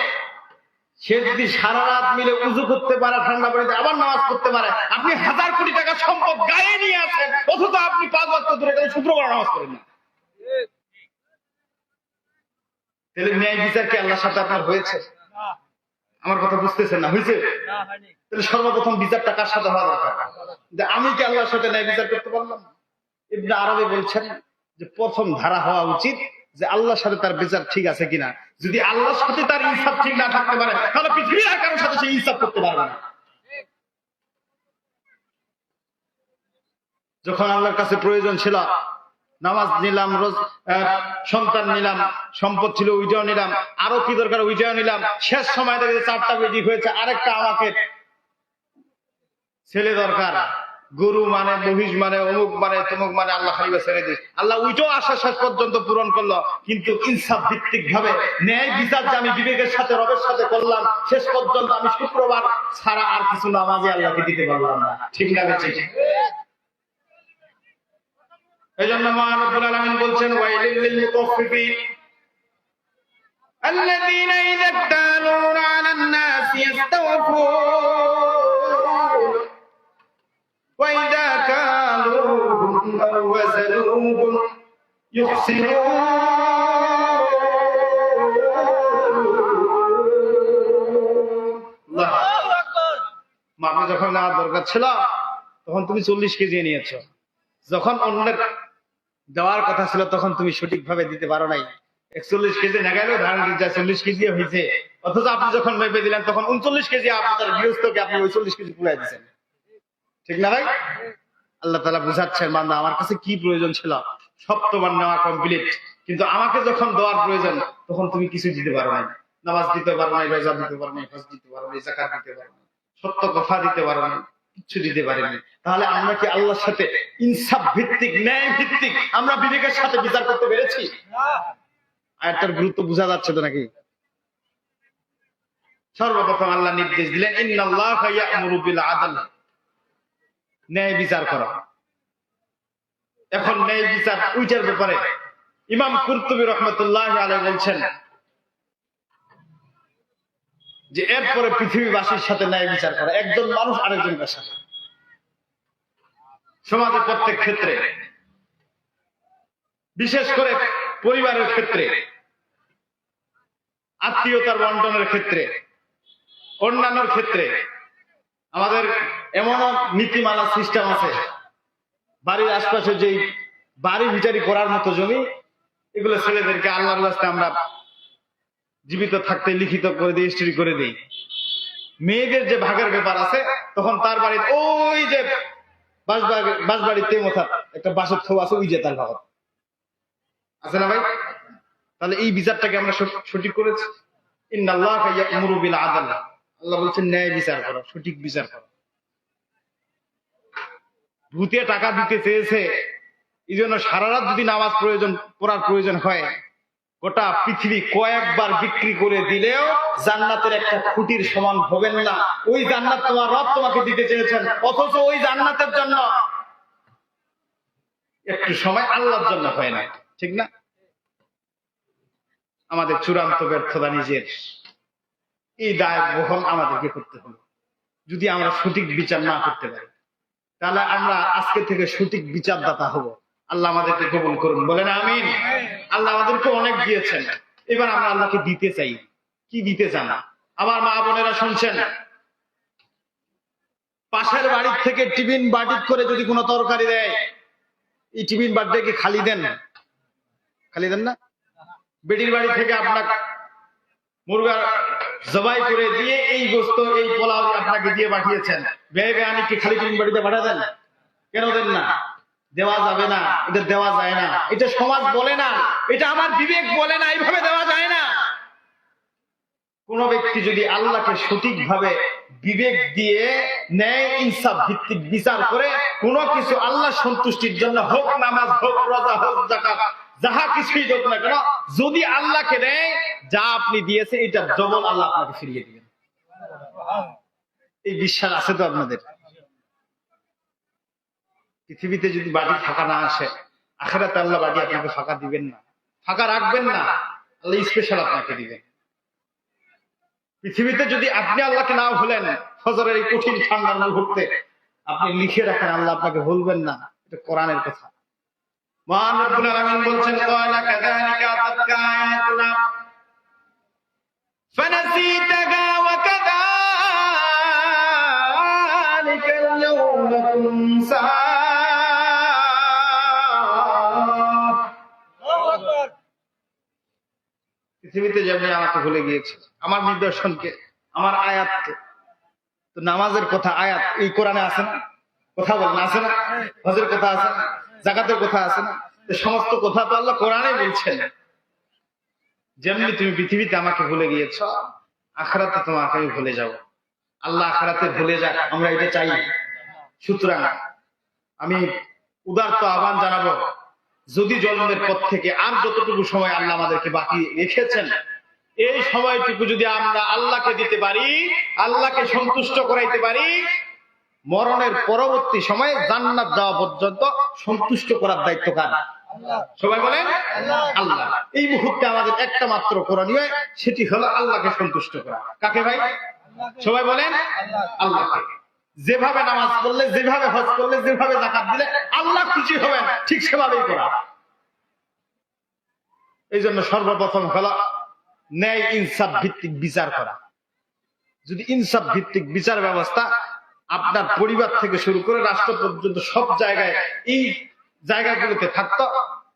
[SPEAKER 1] সে যদি সারা রাত মিলে উজু করতে পারে, ঠান্ডা পানিতে আবার নামাজ পড়তে পারে, আপনি 1000 কোটি টাকা সম্পদ গায়ে নিয়ে আসেন, অথচ আপনি 5 ওয়াক্ত ধরে শুক্রবার নামাজ পড়েন না। তাহলে ন্যায় বিচার কি আল্লাহর সাথে আপনার হয়েছে? আমার কথা বুঝতেছেন না? হয়েছে? তাহলে সর্বপ্রথম বিচারটা কার সাথে হওয়া দরকার? যে আমি কি আল্লাহর সাথে ন্যায় বিচার করতে পারলাম? ইবনে আরবি বলছেন যে প্রথম ধারা হওয়া উচিত যে আল্লাহর সাথে তার বিচার ঠিক আছে কিনা। যদি আল্লাহর সাথে তার ইনসাফ ঠিক না থাকতে পারে তাহলে পৃথিবীর আর কারোর সাথে সে ইনসাফ করতে পারবে না। যখন আল্লাহর কাছে প্রয়োজন ছিল, নামাজ নিলাম, সন্তান নিলাম, সম্পদ ছিল ওইটাও নিলাম, আরো কি দরকার ওইটাও নিলাম, শেষ সময় দেখে 4টা বেজি হয়েছে, আরেকটা আমাকে ছেলে দরকার, গরু মানে, মহিষ মানে, অমুক মানে, তমুক মানে, আল্লাহ খালিবা ছেড়ে দিস। আল্লাহ ওইটাও আশা শেষ পর্যন্ত পূরণ করলো, কিন্তু ইনসাফ ভিত্তিক ভাবে ন্যায় বিচার যে আমি বিবেকের সাথে রবের সাথে করলাম, শেষ পর্যন্ত আমি শুক্রবার ছাড়া আর কিছু নামাজে আল্লাহকে দিতে পারলাম না। ঠিক না? ঠিক। এই জন্য মহান রব্বুল আলামিন বলছেন, ওয়াইলিল লিল মুতাফফিফিন আল্লাযীনা ইযা ইক্তালুনা আলান নাসি ইস্তাওফুন ওয়া ইযা কালুহুম আও ওয়াজানুহুম ইখসিরুন। আল্লাহু আকবার। মাপে যখন নেওয়ার দরকার ছিল তখন তুমি 40 কেজি নিয়েছো, যখন অন্যের দেওয়ার কথা ছিল তখন তুমি সঠিকভাবে দিতে পারো নাই। 41 কেজি না গেলেও ধারণ 40 কেজি হয়েছে, অথচ আপনি যখন মেপে দিলেন তখন 39 কেজি আপনার গৃহস্থকে আপনি 40 কেজি পুরাই দিচ্ছেন। ঠিক না ভাই? আল্লাহ তাআলা বুঝাচ্ছেন, বান্দা আমার কাছে কি প্রয়োজন ছিল সব তোমার নেওয়া কমপ্লিট, কিন্তু আমাকে যখন দেওয়ার প্রয়োজন তখন তুমি কিছু দিতে পারো নাই। নামাজ দিতে পারো নাই, রোজা দিতে পারো নাই, হজ দিতে পারো নাই, যাকাত দিতে পারো নাই, সত্য কথা দিতে পারো নাই, কিছু দিতে পারেনি। তাহলে আমরা কি আল্লাহর সাথে ইনসাফ ভিত্তিক, ন্যায় ভিত্তিক আমরা বিবেকের সাথে বিচার করতে পেরেছি? আয়াতটার গুরুত্ব বোঝা যাচ্ছে তো নাকি? সর্বপ্রথম আল্লাহ নির্দেশ দিলেন ইন্নাল্লাহা ইয়া'মুরু বিল আদল, ন্যায় বিচার করা। এখন ন্যায় বিচার ওইটার ব্যাপারে ইমাম কুরতুবী রাহমাতুল্লাহি আলাইহি বলছেন যে এরপরে পৃথিবীবাসীর সাথে ন্যায় বিচার করা, একজন মানুষ আরেকজনের সাথে, সমাজের প্রত্যেক ক্ষেত্রে, বিশেষ করে পরিবারের ক্ষেত্রে, আত্মীয়তার বন্টনের ক্ষেত্রে, অন্যান্য ক্ষেত্রে আমাদের এমন নীতিমালা সিস্টেম আছে। বাড়ির আশপাশে যে বাড়ি ভিটারি করার মতো জমি, এগুলো ছেলেদেরকে আল্লাহর রাস্তায় আমরা জীবিত থাকতে লিখিত করে দিই, রেজিস্ট্রি করে দিই। মেয়েদের যে ভাগের ব্যাপার আছে, তখন তার বাড়ির ওই যে বাসবাড়িতে মোথা একটা বাসের থো আছে, ওই যে তার ভাগ আছে না ভাই? তাহলে এই বিচারটাকে আমরা সঠিক করেছি। ইন্নাল্লাহা ইয়া'মুরু বিল আদল, আল্লাহ বলছেন ন্যায় বিচার করো, সঠিক বিচার করো। ভূতে টাকা দিতে চেয়েছে, এই জন্য সারা রাত যদি নামাজ পড়ার প্রয়োজন হয়, গোটা পৃথিবী কয়েকবার বিক্রি করে দিলেও জান্নাতের একটা খুঁটির সমান হবেন না। ওই জান্নাত তোমার রব তোমাকে দিতে চেয়েছেন, অথচ ওই জান্নাতের জন্য একটু সময় আল্লাহর জন্য হয় না, ঠিক না? আমাদের চূড়ান্ত ব্যর্থতা নিজের, এই দায় বহন আমাদেরকে করতে হবে। যদি আমরা সঠিক বিচার না করতে পারি, তাহলে আমরা আজকে থেকে সঠিক বিচারদাতা হব। আল্লাহ আমাদেরকে কবুল করুন, বলেন আমিন। আল্লাহ আমাদেরকে অনেক দিয়েছেন, এবার আমরা আল্লাহকে দিতে চাই। কি দিতে চান? আমার মা বোনেরা শুনছেন, পাশের বাড়ির থেকে টিফিন বাটি করে যদি কোনো তরকারি দেয়, এই টিফিন বাটিটাকে খালি দেন? খালি দেন না? বেটির বাড়ি থেকে আপনার মুরগা জবাই করে দিয়ে এই গোস্ত, এই পোলাও আপনাকে দিয়ে পাঠিয়েছেন, বেয়ে বেআনিকে খালি টিফিন বাটিতে পাঠাতেন? কেন দেন না? দেওয়া যাবে না, এটা দেওয়া যায় না, এটা সমাজ বলে না, এটা আমার বিবেক বলে না, এইভাবে দেওয়া যায় না। কোন ব্যক্তি যদি আল্লাহকে সঠিকভাবে বিবেক দিয়ে ন্যায় ইনসাফ ভিত্তিক বিচার করে কোনো কিছু আল্লাহ সন্তুষ্টির জন্য, হোক নামাজ, হোক রোজা, হোক যাকাত, যাহা কিছুই হোক না কেন, যদি আল্লাহকে দেয়, যা আপনি দিয়েছে এটা ডবল আল্লাহ আপনাকে ফিরিয়ে দিবেন। এই বিশ্বাস আছে তো আপনাদের? পৃথিবীতে যদি বাড়ি ফাঁকা না আসে, আখিরাতে আল্লাহ বাড়ি আপনাকে ফাঁকা দিবেন না, ফাঁকা রাখবেন না, আল্লাহ স্পেশাল আপনাকে দিবেন। পৃথিবীতে যদি আপনি আল্লাহকে না ভুলেন, ফজরের এই কঠিন ঠান্ডার মুহূর্তে আপনি লিখে রাখেন, আল্লাহ আপনাকে ভুলবেন না। এটা কোরআনের কথা। মহান রব্বুল আলামিন বলছেন, ওয়ালা কাযালিকা আতাতকা আয়াতুনা ফানাসিতাহা ওয়া কাযালিকা আল-ইয়াওমা তুনসা। পৃথিবীতে যেমনি আমাকে ভুলে গিয়েছে, আমার নিদর্শনকে, আমার আয়াতকে। তো নামাজের কথা আয়াত এই কোরআনে আছে না? কথা বলেন, আছে না? হজের কথা আছে না? যাকাতের কথা আছে না? সমস্ত কথা তো আল্লাহ কোরআনে বলছেন। যেমনি তুমি পৃথিবীতে আমাকে ভুলে গিয়েছ, আখিরাতে তোমাকে আমি ভুলে যাব। আল্লাহ আখিরাতে ভুলে যাক, আমরা এটা চাই। সুতরাং আমি উদারত আহ্বান জানাবো, যদি জন্মের পর থেকে আর যতটুকু সময় আল্লাহ আমাদেরকে বাকি রেখেছেন, এই সময়টুকু যদি আমরা আল্লাহকে দিতে পারি, আল্লাহকে সন্তুষ্ট করাইতে পারি, মরণের পরবর্তী সময়ে জান্নাত যাওয়া পর্যন্ত সন্তুষ্ট করার দায়িত্ব কার? সবাই বলেন আল্লাহ। এই মুহূর্তে আমাদের একটা মাত্র করণীয়, সেটি হলো আল্লাহকে সন্তুষ্ট করা। কাকে ভাই? সবাই বলেন আল্লাহকে। যেভাবে নামাজ পড়লে, যেভাবে হজ করলে, যেভাবে যাকাত দিলে আল্লাহ খুশি হবেন, ঠিক সেভাবেই করা। এই জন্য সর্বপ্রথম হলো ন্যায় ইনসাফ ভিত্তিক বিচার করা। যদি ইনসাফ ভিত্তিক বিচার ব্যবস্থা আপনার পরিবার থেকে শুরু করে রাষ্ট্র পর্যন্ত সব জায়গায়, এই জায়গাগুলোতে থাকতো,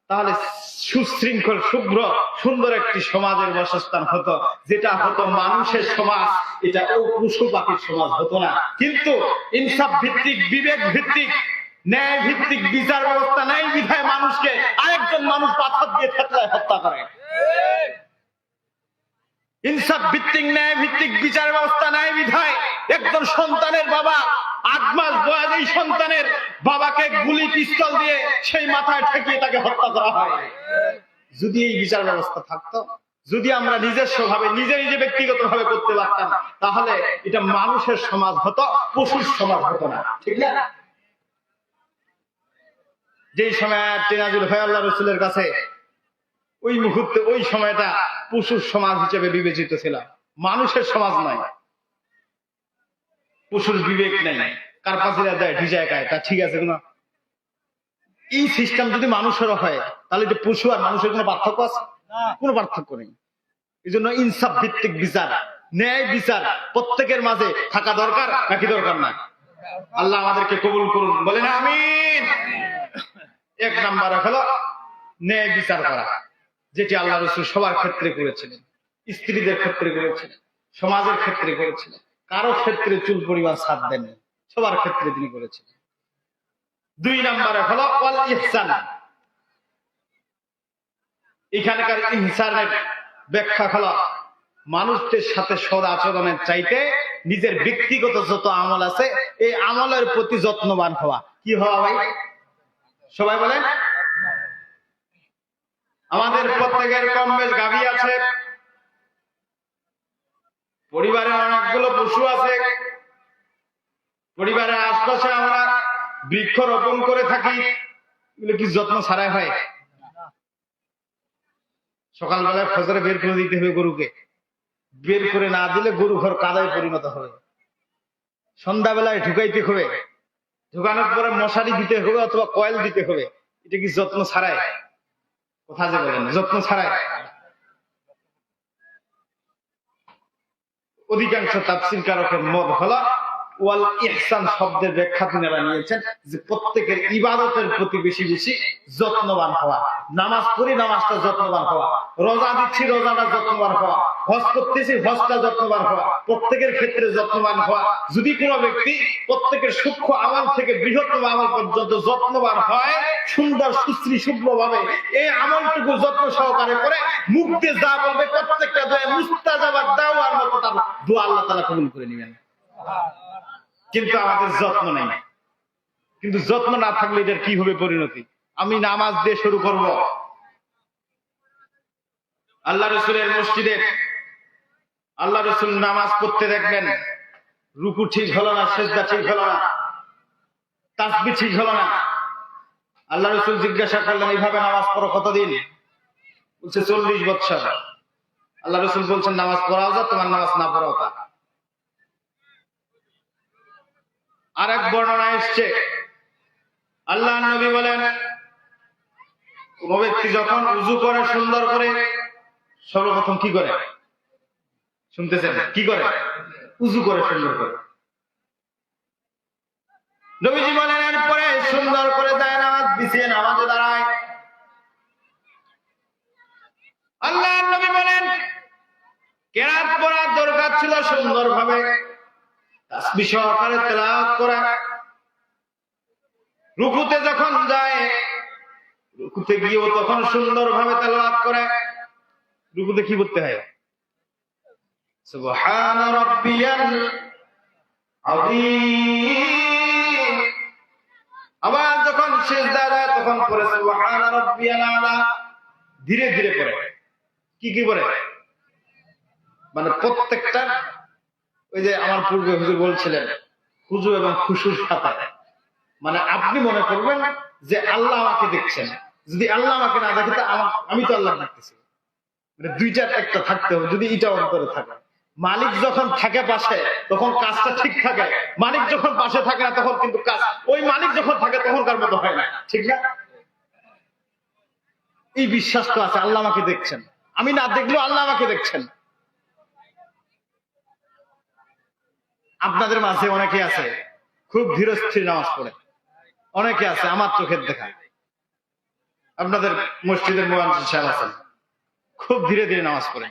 [SPEAKER 1] তাহলে সুশৃঙ্খল, শুভ্র, সুন্দর একটি সমাজের বাসস্থান হতো, যেটা হতো মানুষের সমাজ, এটা পশু পাখির সমাজ হতো না। কিন্তু ইনসাফ ভিত্তিক, বিবেক ভিত্তিক, ন্যায় ভিত্তিক বিচার ব্যবস্থা নাই বিধায় মানুষকে আরেকজন মানুষ পাথর দিয়ে থেতলায় হত্যা করে। ইনসাফ ভিত্তিক, ন্যায় ভিত্তিক বিচার ব্যবস্থা নাই বিধায় একজন সন্তানের বাবা 8 মাস বয়স, এই সন্তানের বাবাকে গুলি, পিস্তল দিয়ে সেই মাথায় ঠেকিয়ে তাকে হত্যা করা হয়। যদি এই বিচার ব্যবস্থা থাকতো, যদি আমরা নিজস্ব ভাবে নিজে নিজে ব্যক্তিগত ভাবে করতে পারতাম তাহলে এটা মানুষের সমাজ হতো, পশুর সমাজ হতো না, ঠিক না? যেই সময় নাযিল হয় আল্লাহ রাসূলের কাছে, ওই মুহূর্তে ওই সময়টা পশুর সমাজ হিসেবে বিবেচিত ছিল, মানুষের সমাজ নয়। পশুর বিবেক নাই, কার পাশিরা দেয় ঢিজায় খায়, তা ঠিক আছে না? এই সিস্টেম যদি মানুষেরও হয় তাহলে যে পশু আর মানুষের কোনো পার্থক্য আছে? কোনো পার্থক্য নেই। এই জন্য ইনসাফ ভিত্তিক বিচার, ন্যায় বিচার প্রত্যেকের মাঝে থাকা দরকার, নাকি দরকার না? আল্লাহ আমাদেরকে কবুল করুন, বলেন আমিন। এক নাম্বার হলো ন্যায় বিচার করা, যেটি আল্লাহ রাসূল সবার ক্ষেত্রে করেছিলেন, স্ত্রীদের ক্ষেত্রে করেছিলেন, সমাজের ক্ষেত্রে করেছিলেন, কারো ক্ষেত্রে চুল পরিমাণ ছাড় দেননি, সবার ক্ষেত্রে তিনি করেছিলেন। দুই নাম্বারে হলো ওয়াল ইহসান। এখানকার ইহসানের ব্যাখ্যা হলো মানুষদের সাথে সদ আচরণের চাইতে নিজের ব্যক্তিগত যত আমল আছে এই আমলের প্রতি যত্নবান হওয়া। কি হওয়া ভাই? সবাই বলেন। আমাদের প্রত্যেকের কম বেশ গাভী আছে, পরিবারে অনেকগুলো পশু আছে, পরিবারের আশপাশে আমরা বৃক্ষ রোপণ করে থাকি, এগুলো কি যত্ন ছাড়াই হয়? সকালবেলায় ফজরে বের করে দিতে হবে গরুকে, বের করে না দিলে গরু ঘর কাদায় পরিণত হবে। সন্ধ্যাবেলায় ঢুকাইতে হবে, ঢুকানোর পরে মশারি দিতে হবে অথবা কয়েল দিতে হবে। এটা কি যত্ন ছাড়াই? কথা যে বলেন, যত্ন ছাড়াই। অধিকাংশ তাফসীর কারকের মত হলো ওয়াল ইহসান শব্দের ব্যাখ্যা তিনারা নিয়েছেন যে প্রত্যেকের ইবাদতের প্রতি বেশি বেশি যত্নবান হওয়া। নামাজ পড়ি, নামাজটা যত্নবান হওয়া, রোজা দিচ্ছি, রোজাটা যত্নবান হওয়া, হজ করতেছি, হজটা যত্নবান হওয়া, প্রত্যেকের ক্ষেত্রে যত্নবান হওয়া। যদি কোনো ব্যক্তি প্রত্যেকের সূক্ষ্ম আমল থেকে বৃহত্তম আমল পর্যন্ত যত্নবান হয়, সুন্দর সুশ্রী শুভ্রভাবে এই আমলটুকু যত্ন সহকারে করে, মুখ দিয়ে যা বলবে প্রত্যেকটা দোয়া মুস্তাজাবাত দাওয়ার মতো তার দোয়া আল্লাহ তাআলা কবুল করে নেবেন। কিন্তু আমাদের যত্ন নেই। কিন্তু যত্ন না থাকলে এটার কি হবে পরিণতি? আমি নামাজ দিয়ে শুরু করব, আল্লাহ রাসূলের মসজিদে আল্লাহ রাসূল নামাজ পড়তে দেখবেন রুকু ঠিক হলো না, সিজদা ঠিক হলো না, তাসবিহ ঠিক হলো না। আল্লাহ রাসূল জিজ্ঞাসা করলেন, এইভাবে নামাজ পড়ো কতদিন? বলছে 40 বছর। আল্লাহ রাসূল বলছেন, নামাজ পড়াও যা, তোমার নামাজ না পড়াও তা। আর এক বর্ণনা এসছে, আল্লাহ নবী বলেন, কোন ব্যক্তি যখন উযু করে সুন্দর করে, সর্বপ্রথম কি করে? শুনতেছেন? কি করে? উযু করে সুন্দর করে। নবীজি বলেন এরপরে সুন্দর করে যায় নামাজ বিছিয়ে নামাজে দাঁড়ায়। আল্লাহ নবী বলেন কেরাত পড়ার দরকার ছিল সুন্দরভাবে, তাসবিহ সহকারে তেলাওয়াত করা। রুকুতে যখন যায়, রুকুতে গিয়েও তখন সুন্দরভাবে তেলাওয়াত করে। রুকুতে কি করতে হয়? সুবহান রাব্বিয়াল আযীম। আবার যখন সিজদায় যায় তখন পড়ে সুবহান রাব্বিয়াল আলা। ধীরে ধীরে পড়ে। কি কি পড়ে? মানে প্রত্যেকটা, ওই যে আমার পূর্বে হুজুর বলছিলেন, খুজু এবং খুশুর সাথে, মানে আপনি মনে করবেন যে আল্লাহ আমাকে দেখছেন। যদি আল্লাহ আমাকে না দেখে, আমি তো আল্লাহ দেখতেছি। মানে দুইটার একটা থাকতে হবে। যদি এটা অন্তরে থাকে, মালিক যখন থাকে পাশে তখন কাজটা ঠিক থাকে, মালিক যখন পাশে থাকে না তখন কিন্তু কাজ ওই মালিক যখন থাকে তখনকার মতো হয় না, ঠিক না? এই বিশ্বাস তো আছে, আল্লাহ আমাকে দেখছেন, আমি না দেখলেও আল্লাহ আমাকে দেখছেন। আপনাদের মাঝে অনেকে আছে খুব ধীরস্থির নামাজ পড়ে, অনেকে আছে আমার চোখের দেখা, আপনাদের মসজিদের মুয়াজ্জিন সাহেব আছেন, খুব ধীরে ধীরে নামাজ পড়ে।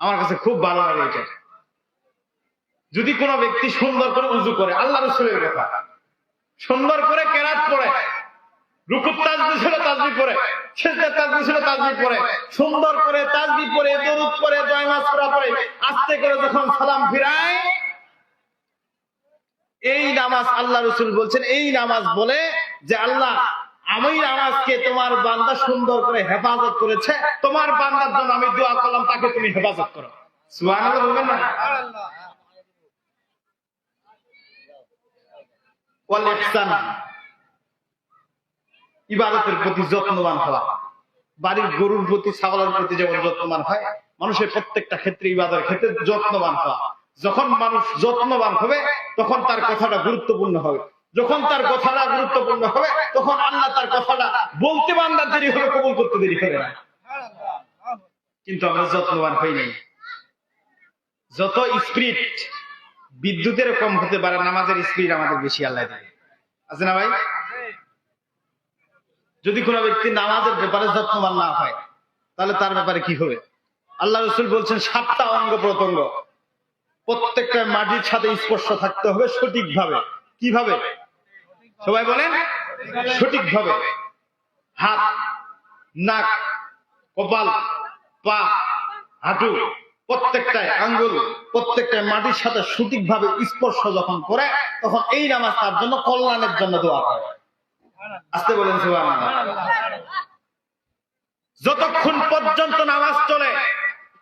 [SPEAKER 1] আমার কাছে খুব ভালো লাগে এটা। যদি কোনো ব্যক্তি সুন্দর করে উযু করে, আল্লাহ রাসূলের কথা, সুন্দর করে কেরাত পড়ে, রুকুত তাসবিহ ছিল তাসবিহ পড়ে, সিজদা তাসবিহ ছিল তাসবিহ পড়ে, সুন্দর করে তাসবিহ পড়ে, দরুদ পড়ে, দোয়া সূরা পড়ে, আস্তে করে যখন সালাম ফিরায়, এই নামাজ আল্লাহ রাসূল বলছেন, এই নামাজ বলে যে আল্লাহ আমি নামাজকে তোমার বান্দা সুন্দর করে হেফাজত করেছে, তোমার বান্দার জন্য আমি দোয়া করলাম তাকে তুমি হেফাজত করো। সুবহানাল্লাহ বলবেন না? ওয়াল ইহসান, ইবাদতের প্রতি যত্নবান হওয়া। বাড়ির গরুর প্রতি, ছাগলের প্রতি যেমন যত্নবান হয়, মানুষের প্রত্যেকটা ক্ষেত্রে, ইবাদতের ক্ষেত্রে যত্নবান হওয়া। যখন মানুষ যত্নবান হবে তখন তার কথাটা গুরুত্বপূর্ণ হবে। যখন তার কথাটা গুরুত্বপূর্ণ হবে তখন আল্লাহ তার কথাটা বলতে বান্দার দেরি হবে, কবুল করতে দেরি হবে না। কিন্তু আমরা যত্নবান হই নাই। যত স্পিড বিদ্যুতের কম হতে পারে, নামাজের স্পিড আমাদের বেশি আল্লাহ দেয়। আছে না ভাই? যদি কোনো ব্যক্তি নামাজের ব্যাপারে যত্নবান না হয় তাহলে তার ব্যাপারে কি হবে? আল্লাহ রাসূল বলছেন 7টা অঙ্গ প্রত্যঙ্গ প্রত্যেকটা মাটির সাথে স্পর্শ থাকতে হবে সঠিকভাবে। কিভাবে? সবাই বলেন সঠিকভাবে। হাত, নাক, কপাল, পা, হাঁটু, প্রত্যেকটাই আঙ্গুল, প্রত্যেকটাই মাটির সাথে সঠিকভাবে স্পর্শ যখন করে তখন এই নামাজ তার জন্য কল্যাণের জন্য দোয়া করে। আসতে বলেন সুবহানাল্লাহ। যতক্ষণ পর্যন্ত নামাজ চলে,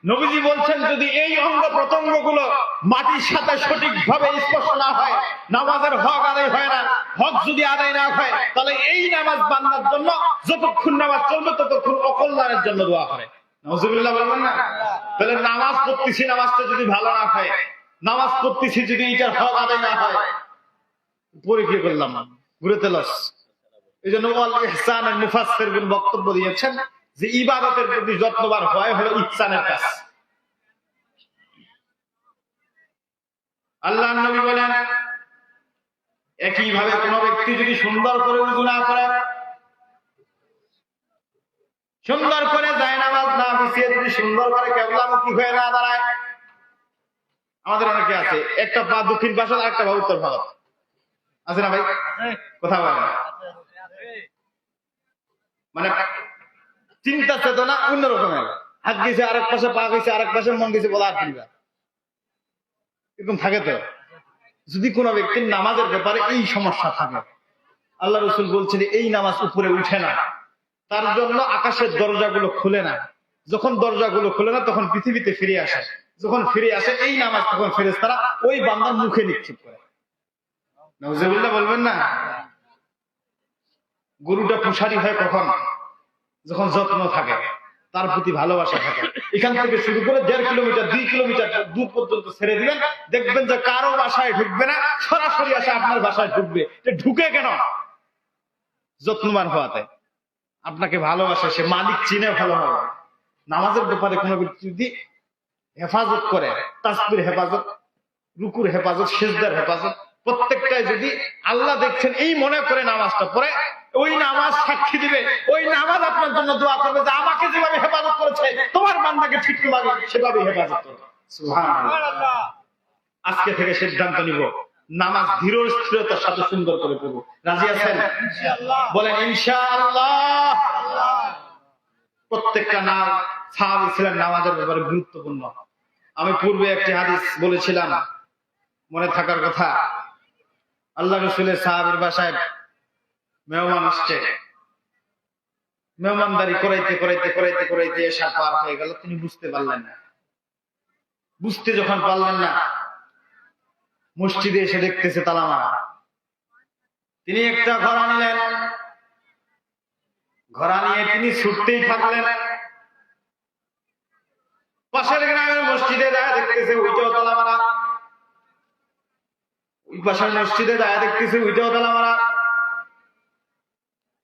[SPEAKER 1] নবীজি বলছেন যদি এই অঙ্গ প্রত্যঙ্গ গুলো মাটির সাথে সঠিকভাবে স্পর্শ না হয়, নামাজের হক আদায় হয় না। হক যদি আদায় না হয় তাহলে এই নামাজ বান্দার জন্য যতক্ষণ নামাজ চলবে ততক্ষণ অকল্যাণের জন্য দোয়া করে। নাউজুবিল্লাহ বলবেন না? তাহলে নামাজ পড়তেছি, নামাজটা যদি ভালো না হয়, নামাজ পড়তেছি যদি এটার হক আদায় না হয়, পরে কি করলাম? ঘুরেতে লস। এই জন্য ওয়াল ইহসানের মুফাসসিরগণ বক্তব্য দিয়েছেন যে ইবাদতের প্রতি যত্নবান হয় হলো ইহসানের কাজ। আল্লাহর নবী বলেন একইভাবে কোন ব্যক্তি যদি সুন্দর করে ওযু না করে, সুন্দর করে জায়নামাজ না বিছিয়ে যদি সুন্দর করে কিবলামুখী হয়ে না দাঁড়ায়, আমাদের অনেকে আছে একটা পা দক্ষিণ পাশে আর একটা পা উত্তর পাশে, আছে না ভাই? কোথাও বলেন মানে চিন্তা চেতনা অন্যরকমের, হাত গেছে আরেক পাশে, পা গেছে আরেক পাশে, মন গেছে বলা আর কিবা এরকম থাকে। তো যদি কোনো ব্যক্তির নামাজের ব্যাপারে এই সমস্যা থাকে, আল্লাহ রাসূল বলছেন এই নামাজ উপরে উঠে না, তার জন্য আকাশের দরজাগুলো খুলে না। যখন দরজাগুলো খুলে না তখন পৃথিবীতে ফিরে আসে, যখন ফিরে আসে এই নামাজ তখন ফেরেশতারা ওই বান্দার মুখে নিক্ষেপ করে। নাউজুবিল্লাহ বলবেন না? গরুটা পুষারি হয় কখন? যখন যত্ন থাকে, তার প্রতি ভালোবাসা থাকে। এখান থেকে শুরু করে 1.5 কিলোমিটার 2 কিলোমিটার দূর পর্যন্ত ছেড়ে দিবেন, দেখবেন যে কারো বাসায় ঢুকবে না, সরাসরি আসে আপনার বাসায় ঢুকবে। ঢুকে কেন? যত্নবান হওয়াতে। আপনাকে ভালোবাসে, সে মালিক চিনে ভালো হবে। নামাজের ব্যাপারে কোনো ব্যক্তি যদি হেফাজত করে, তাসবির হেফাজত, রুকুর হেফাজত, সিজদার হেফাজত, প্রত্যেকটাই যদি আল্লাহ দেখছেন এই মনে করে নামাজটা পড়ে, ওই নামাজ সাক্ষী দিবে, ওই নামাজ আপনার জন্য দোয়া করবে যে আমাকে যেভাবে হেফাজত করেছে তোমার বান্দাকে ঠিক সেভাবে হেফাজত করবে। সুবহানাল্লাহ। আজকে থেকে সিদ্ধান্ত নিব নামাজ ধীর স্থিরতার সাথে সুন্দর করে পড়ব। রাজি আছেন? বলেন ইনশাআল্লাহ। প্রত্যেকটা সাহাবী ছিলেন নামাজের ব্যাপারে গুরুত্বপূর্ণ। আমি পূর্বে একটি হাদিস বলেছিলাম, মনে থাকার কথা। আল্লাহ রাসূলের সাহাবীর বাসায় মেহমান আসছে, মেহমানদারি করাইতে করাইতে করাইতে করাইতে এসা পার হয়ে গেল, তিনি বুঝতে পারলেন না। বুঝতে যখন পারলেন না, মসজিদে এসে দেখতেছে তালা মারা। তিনি একটা ঘোড়া নিলেন, ঘোড়া নিয়ে তিনি ছুটতেই থাকলেন। পাশের গ্রামের মসজিদে যায় দেখতেছে ওইটাও তালা মারা, ওই পাশের মসজিদে যায় দেখতেছে ওইটাও তালা মারা।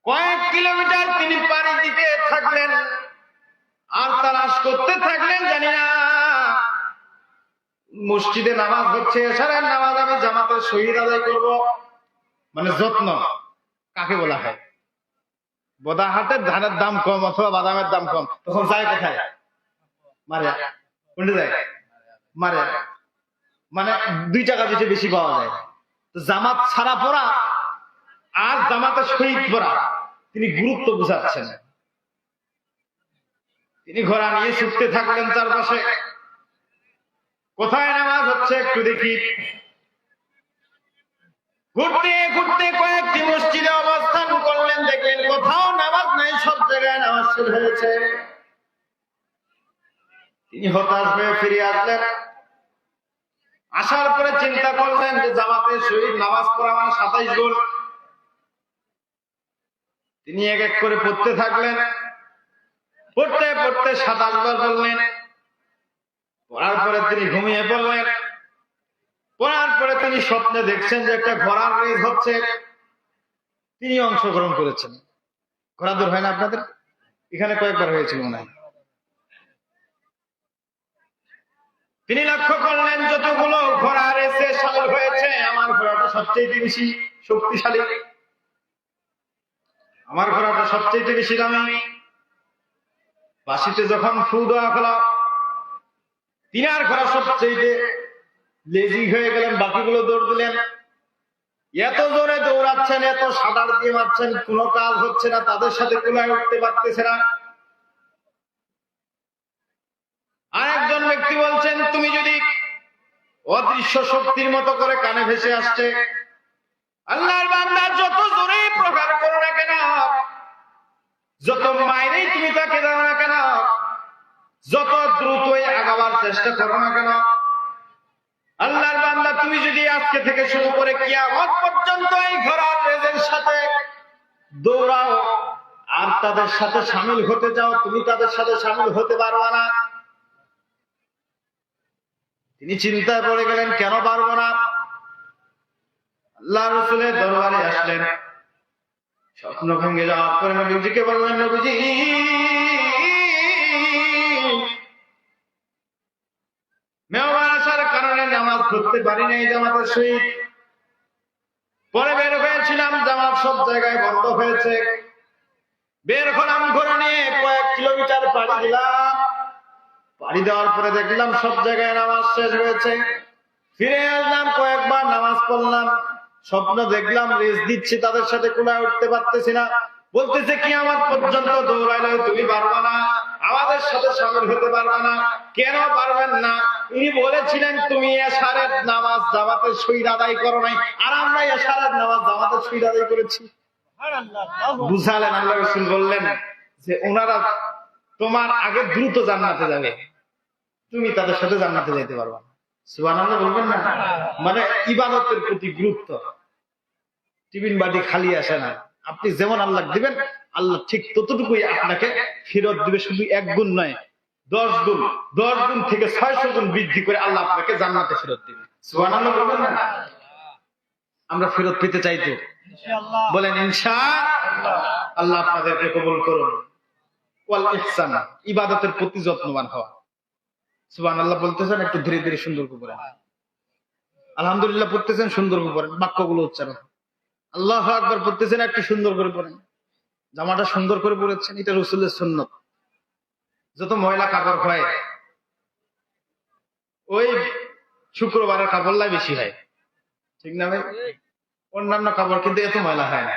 [SPEAKER 1] কয়েক কিলোমিটার তিনি পাড়ি দিতে থাকলেন আর তালাশ করতে থাকলেন, জানি না মসজিদে নামাজ হচ্ছে, এশারের নামাজ আমি জামাতের শহীদ আদায় করব। মানে যত্ন কাকে বলা হয়? বদাহাটের ধানের দাম কম অথবা বাদামের দাম কম, তখন যায় কোথায়? মারে। কোনটা যায়? মারে। মানে 2 টাকা বেশি পাওয়া যায়। তো জামাত ছাড়া পড়া আর জামাতের শহীদ পড়া তিনি গুরুত্ব বুঝাচ্ছেন। তিনি ঘোড়া নিয়ে ছুটতে থাকলেন চারপাশে, কোথায় নামাজ হচ্ছে একটু দেখি। ঘুরতে ঘুরতে কয়েকটি মসজিদে অবস্থান করলেন, দেখলেন কোথাও নামাজ নাই, সব জায়গায় নামাজ শুরু হয়েছে। তিনি হতাশ হয়ে ফিরে আসলেন। আসার পরে চিন্তা করলেন যে জামাতে শহীদ নামাজ পড়া মানে 27 গুণ। তিনি এক এক করে পড়তে থাকলেন। পড়তে পড়তে 27 বার বললেন। পড়ার পরে তিনি ঘুমিয়ে পড়লেন। পড়ার পরে তিনি স্বপ্নে দেখছেন যে একটা ঘোড়ার রেস হচ্ছে, তিনি অংশগ্রহণ করেছেন। ঘোড়া দৌড় হয় না আপনাদের এখানে? কয়েকবার হয়েছিল মনে হয়। তিনি লক্ষ্য করলেন যতগুলো ঘোড়া রেসে সামিল হয়েছে, আমার ঘোড়াটা সবচেয়ে বেশি শক্তিশালী, আমার ঘোড়াটা সবচেয়ে বেশি দামি। বাঁশিতে যখন ফু দেওয়া হলো, তিনার ঘোড়া সবচেয়ে লেজি হয়ে গেলেন, বাকিগুলো দৌড় দিলেন। এত জোরে দৌড়াচ্ছেন, এত সাঁতার দিয়ে মারছেন, কোনো কাজ হচ্ছে না, তাদের সাথে কুলায় উঠতে পারতেছে না। আরেকজন ব্যক্তি বলছেন, তুমি যদি অদৃশ্য শক্তির মতো করে কানে ভেসে আসছে, আল্লাহর বান্দা যত জোরে প্রহার করো না কেন, যত মাইরেই তুমি তাকে দাও না কেন, যত দ্রুতই আগাবার চেষ্টা করো না কেন, আল্লাহর বান্দা তুমি যদি আজকে থেকে শুরু করে কিয়ামত পর্যন্ত এই ঘোড়ার রেসের সাথে দৌড়াও আর তাদের সাথে শামিল হতে চাও, তুমি তাদের সাথে শামিল হতে পারবা না। তিনি চিন্তায় পড়ে গেলেন, কেন পারবো না? আল্লাহ রাসূলের দরবারে আসলেন। স্বপ্ন ভেঙে যাওয়ার পরে নবীজিকে বললেন, নবীজি মেহমান আসার কারণে নামাজ পড়তে পারি নাই জামাতের সহিত। পরে বের হয়েছিলাম, জামাত সব জায়গায় বন্ধ হয়েছে। বের হলাম ঘোড়া নিয়ে, কয়েক কিলোমিটার পাড়ি দিলাম। পাড়ি দেওয়ার পরে দেখলাম সব জায়গায় নামাজ শেষ হয়েছে। ফিরে আসলাম, কয়েকবার নামাজ পড়লাম। স্বপ্ন দেখলাম রেস দিচ্ছি, তাদের সাথে কুলায় উঠতে পারতেছি না। বলতেছে কিয়ামত পর্যন্ত দৌড়াইলে তুমি পারবা না, আমাদের সাথে শামিল হতে পারবা না। কেন পারবেন না? তিনি বলেছিলেন তুমি এশারের নামাজ জামাতের সহিত আদায় করো নাই, আর আমরা এশারের নামাজ জামাতের সহিত আদায় করেছি। বুঝালেন। আল্লাহ রাসূল বললেন যে ওনারা তোমার আগে দ্রুত জান্নাতে যাবে, তুমি তাদের সাথে জান্নাতে যেতে পারবা না। সুবহানাল্লাহ বলবেন না? মানে ইবাদতের প্রতি গুরুত্ব। টিফিন বাটি খালি আসে না, আপনি যেমন আল্লাহ দিবেন আল্লাহ ঠিক ততটুকুই আপনাকে ফেরত দিবে। শুধু 1 গুণ নয়, 10 গুণ, 10 গুণ থেকে 600 গুণ বৃদ্ধি করে আল্লাহ আপনাকে জান্নাতে ফেরত দিবে। সুবহানাল্লাহ বলবেন না? আমরা ফেরত পেতে চাই তো ইনশাআল্লাহ, বলেন ইনশাআল্লাহ। আল্লাহ আপনাদেরকে কবুল করুন। ওয়াল ইহসান, ইবাদতের প্রতি যত্নবান হওয়া। সুবহানাল্লাহ বলতেছেন, একটু ধীরে ধীরে সুন্দর করে পড়েন। আলহামদুলিল্লাহ পড়তেছেন, সুন্দর করে পড়েন, বাক্যগুলো উচ্চারণ। আল্লাহু আকবার পড়তেছেন, একটু সুন্দর করে পড়েন। জামাটা সুন্দর করে পড়েছেন, এটা রাসূলের সুন্নাত। যত ময়লা কাপড় হয় ওই শুক্রবারের কাপড়লাই বেশি হয়, ঠিক না ভাই? অন্যান্য কাপড় কিন্তু এত ময়লা হয় না।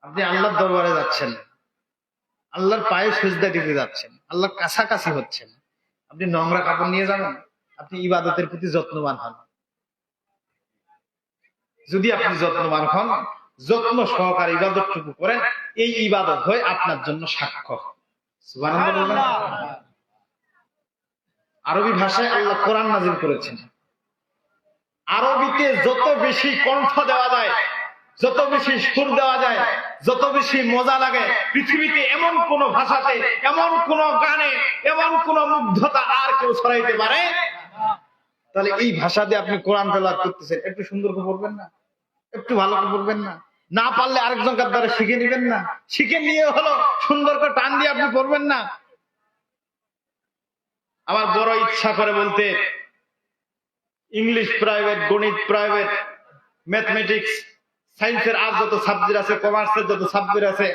[SPEAKER 1] আপনি আল্লাহর দরবারে যাচ্ছেন, আল্লাহর পায়ে সিজদা দিতে যাচ্ছেন, আল্লাহর কাছাকাছি হচ্ছেন, আপনি নোংরা কাপড় নিয়ে যাবেন? আপনি ইবাদতের প্রতি যত্নবান হন। যদি আপনি যত্নবান হন, যত্ন সহকারে ইবাদতটুকু করেন, এই ইবাদত হয় আপনার জন্য সাক্ষ্য। সুবহানাল্লাহ। আরবি ভাষায় আল্লাহ কোরআন নাযিল করেছেন। আরবিতে যত বেশি কণ্ঠ দেওয়া যায়, যত বেশি সুর দেওয়া যায়, যত বেশি মজা লাগে, পৃথিবীতে এমন কোন ভাষাতে, এমন কোন গানে, এমন কোন মুগ্ধতা আর কেউ ছড়াইতে পারে? তাহলে এই ভাষা দিয়ে আপনি কোরআন তেলাওয়াত করতেছেন, একটু সুন্দর করে পড়বেন না? একটু ভালো করে পড়বেন না? না পারলে আরেকজনকার দ্বারা শিখে নেবেন না? শিখে নিয়ে হলো সুন্দর করে টান দিয়ে আপনি পড়বেন না? আমার বড় ইচ্ছা করে বলতে, ইংলিশ প্রাইভেট, গণিত প্রাইভেট, ম্যাথমেটিক্স, সায়েন্সের আর যত সাবজেক্ট আছে, কমার্সের যত সাবজেক্ট আছে,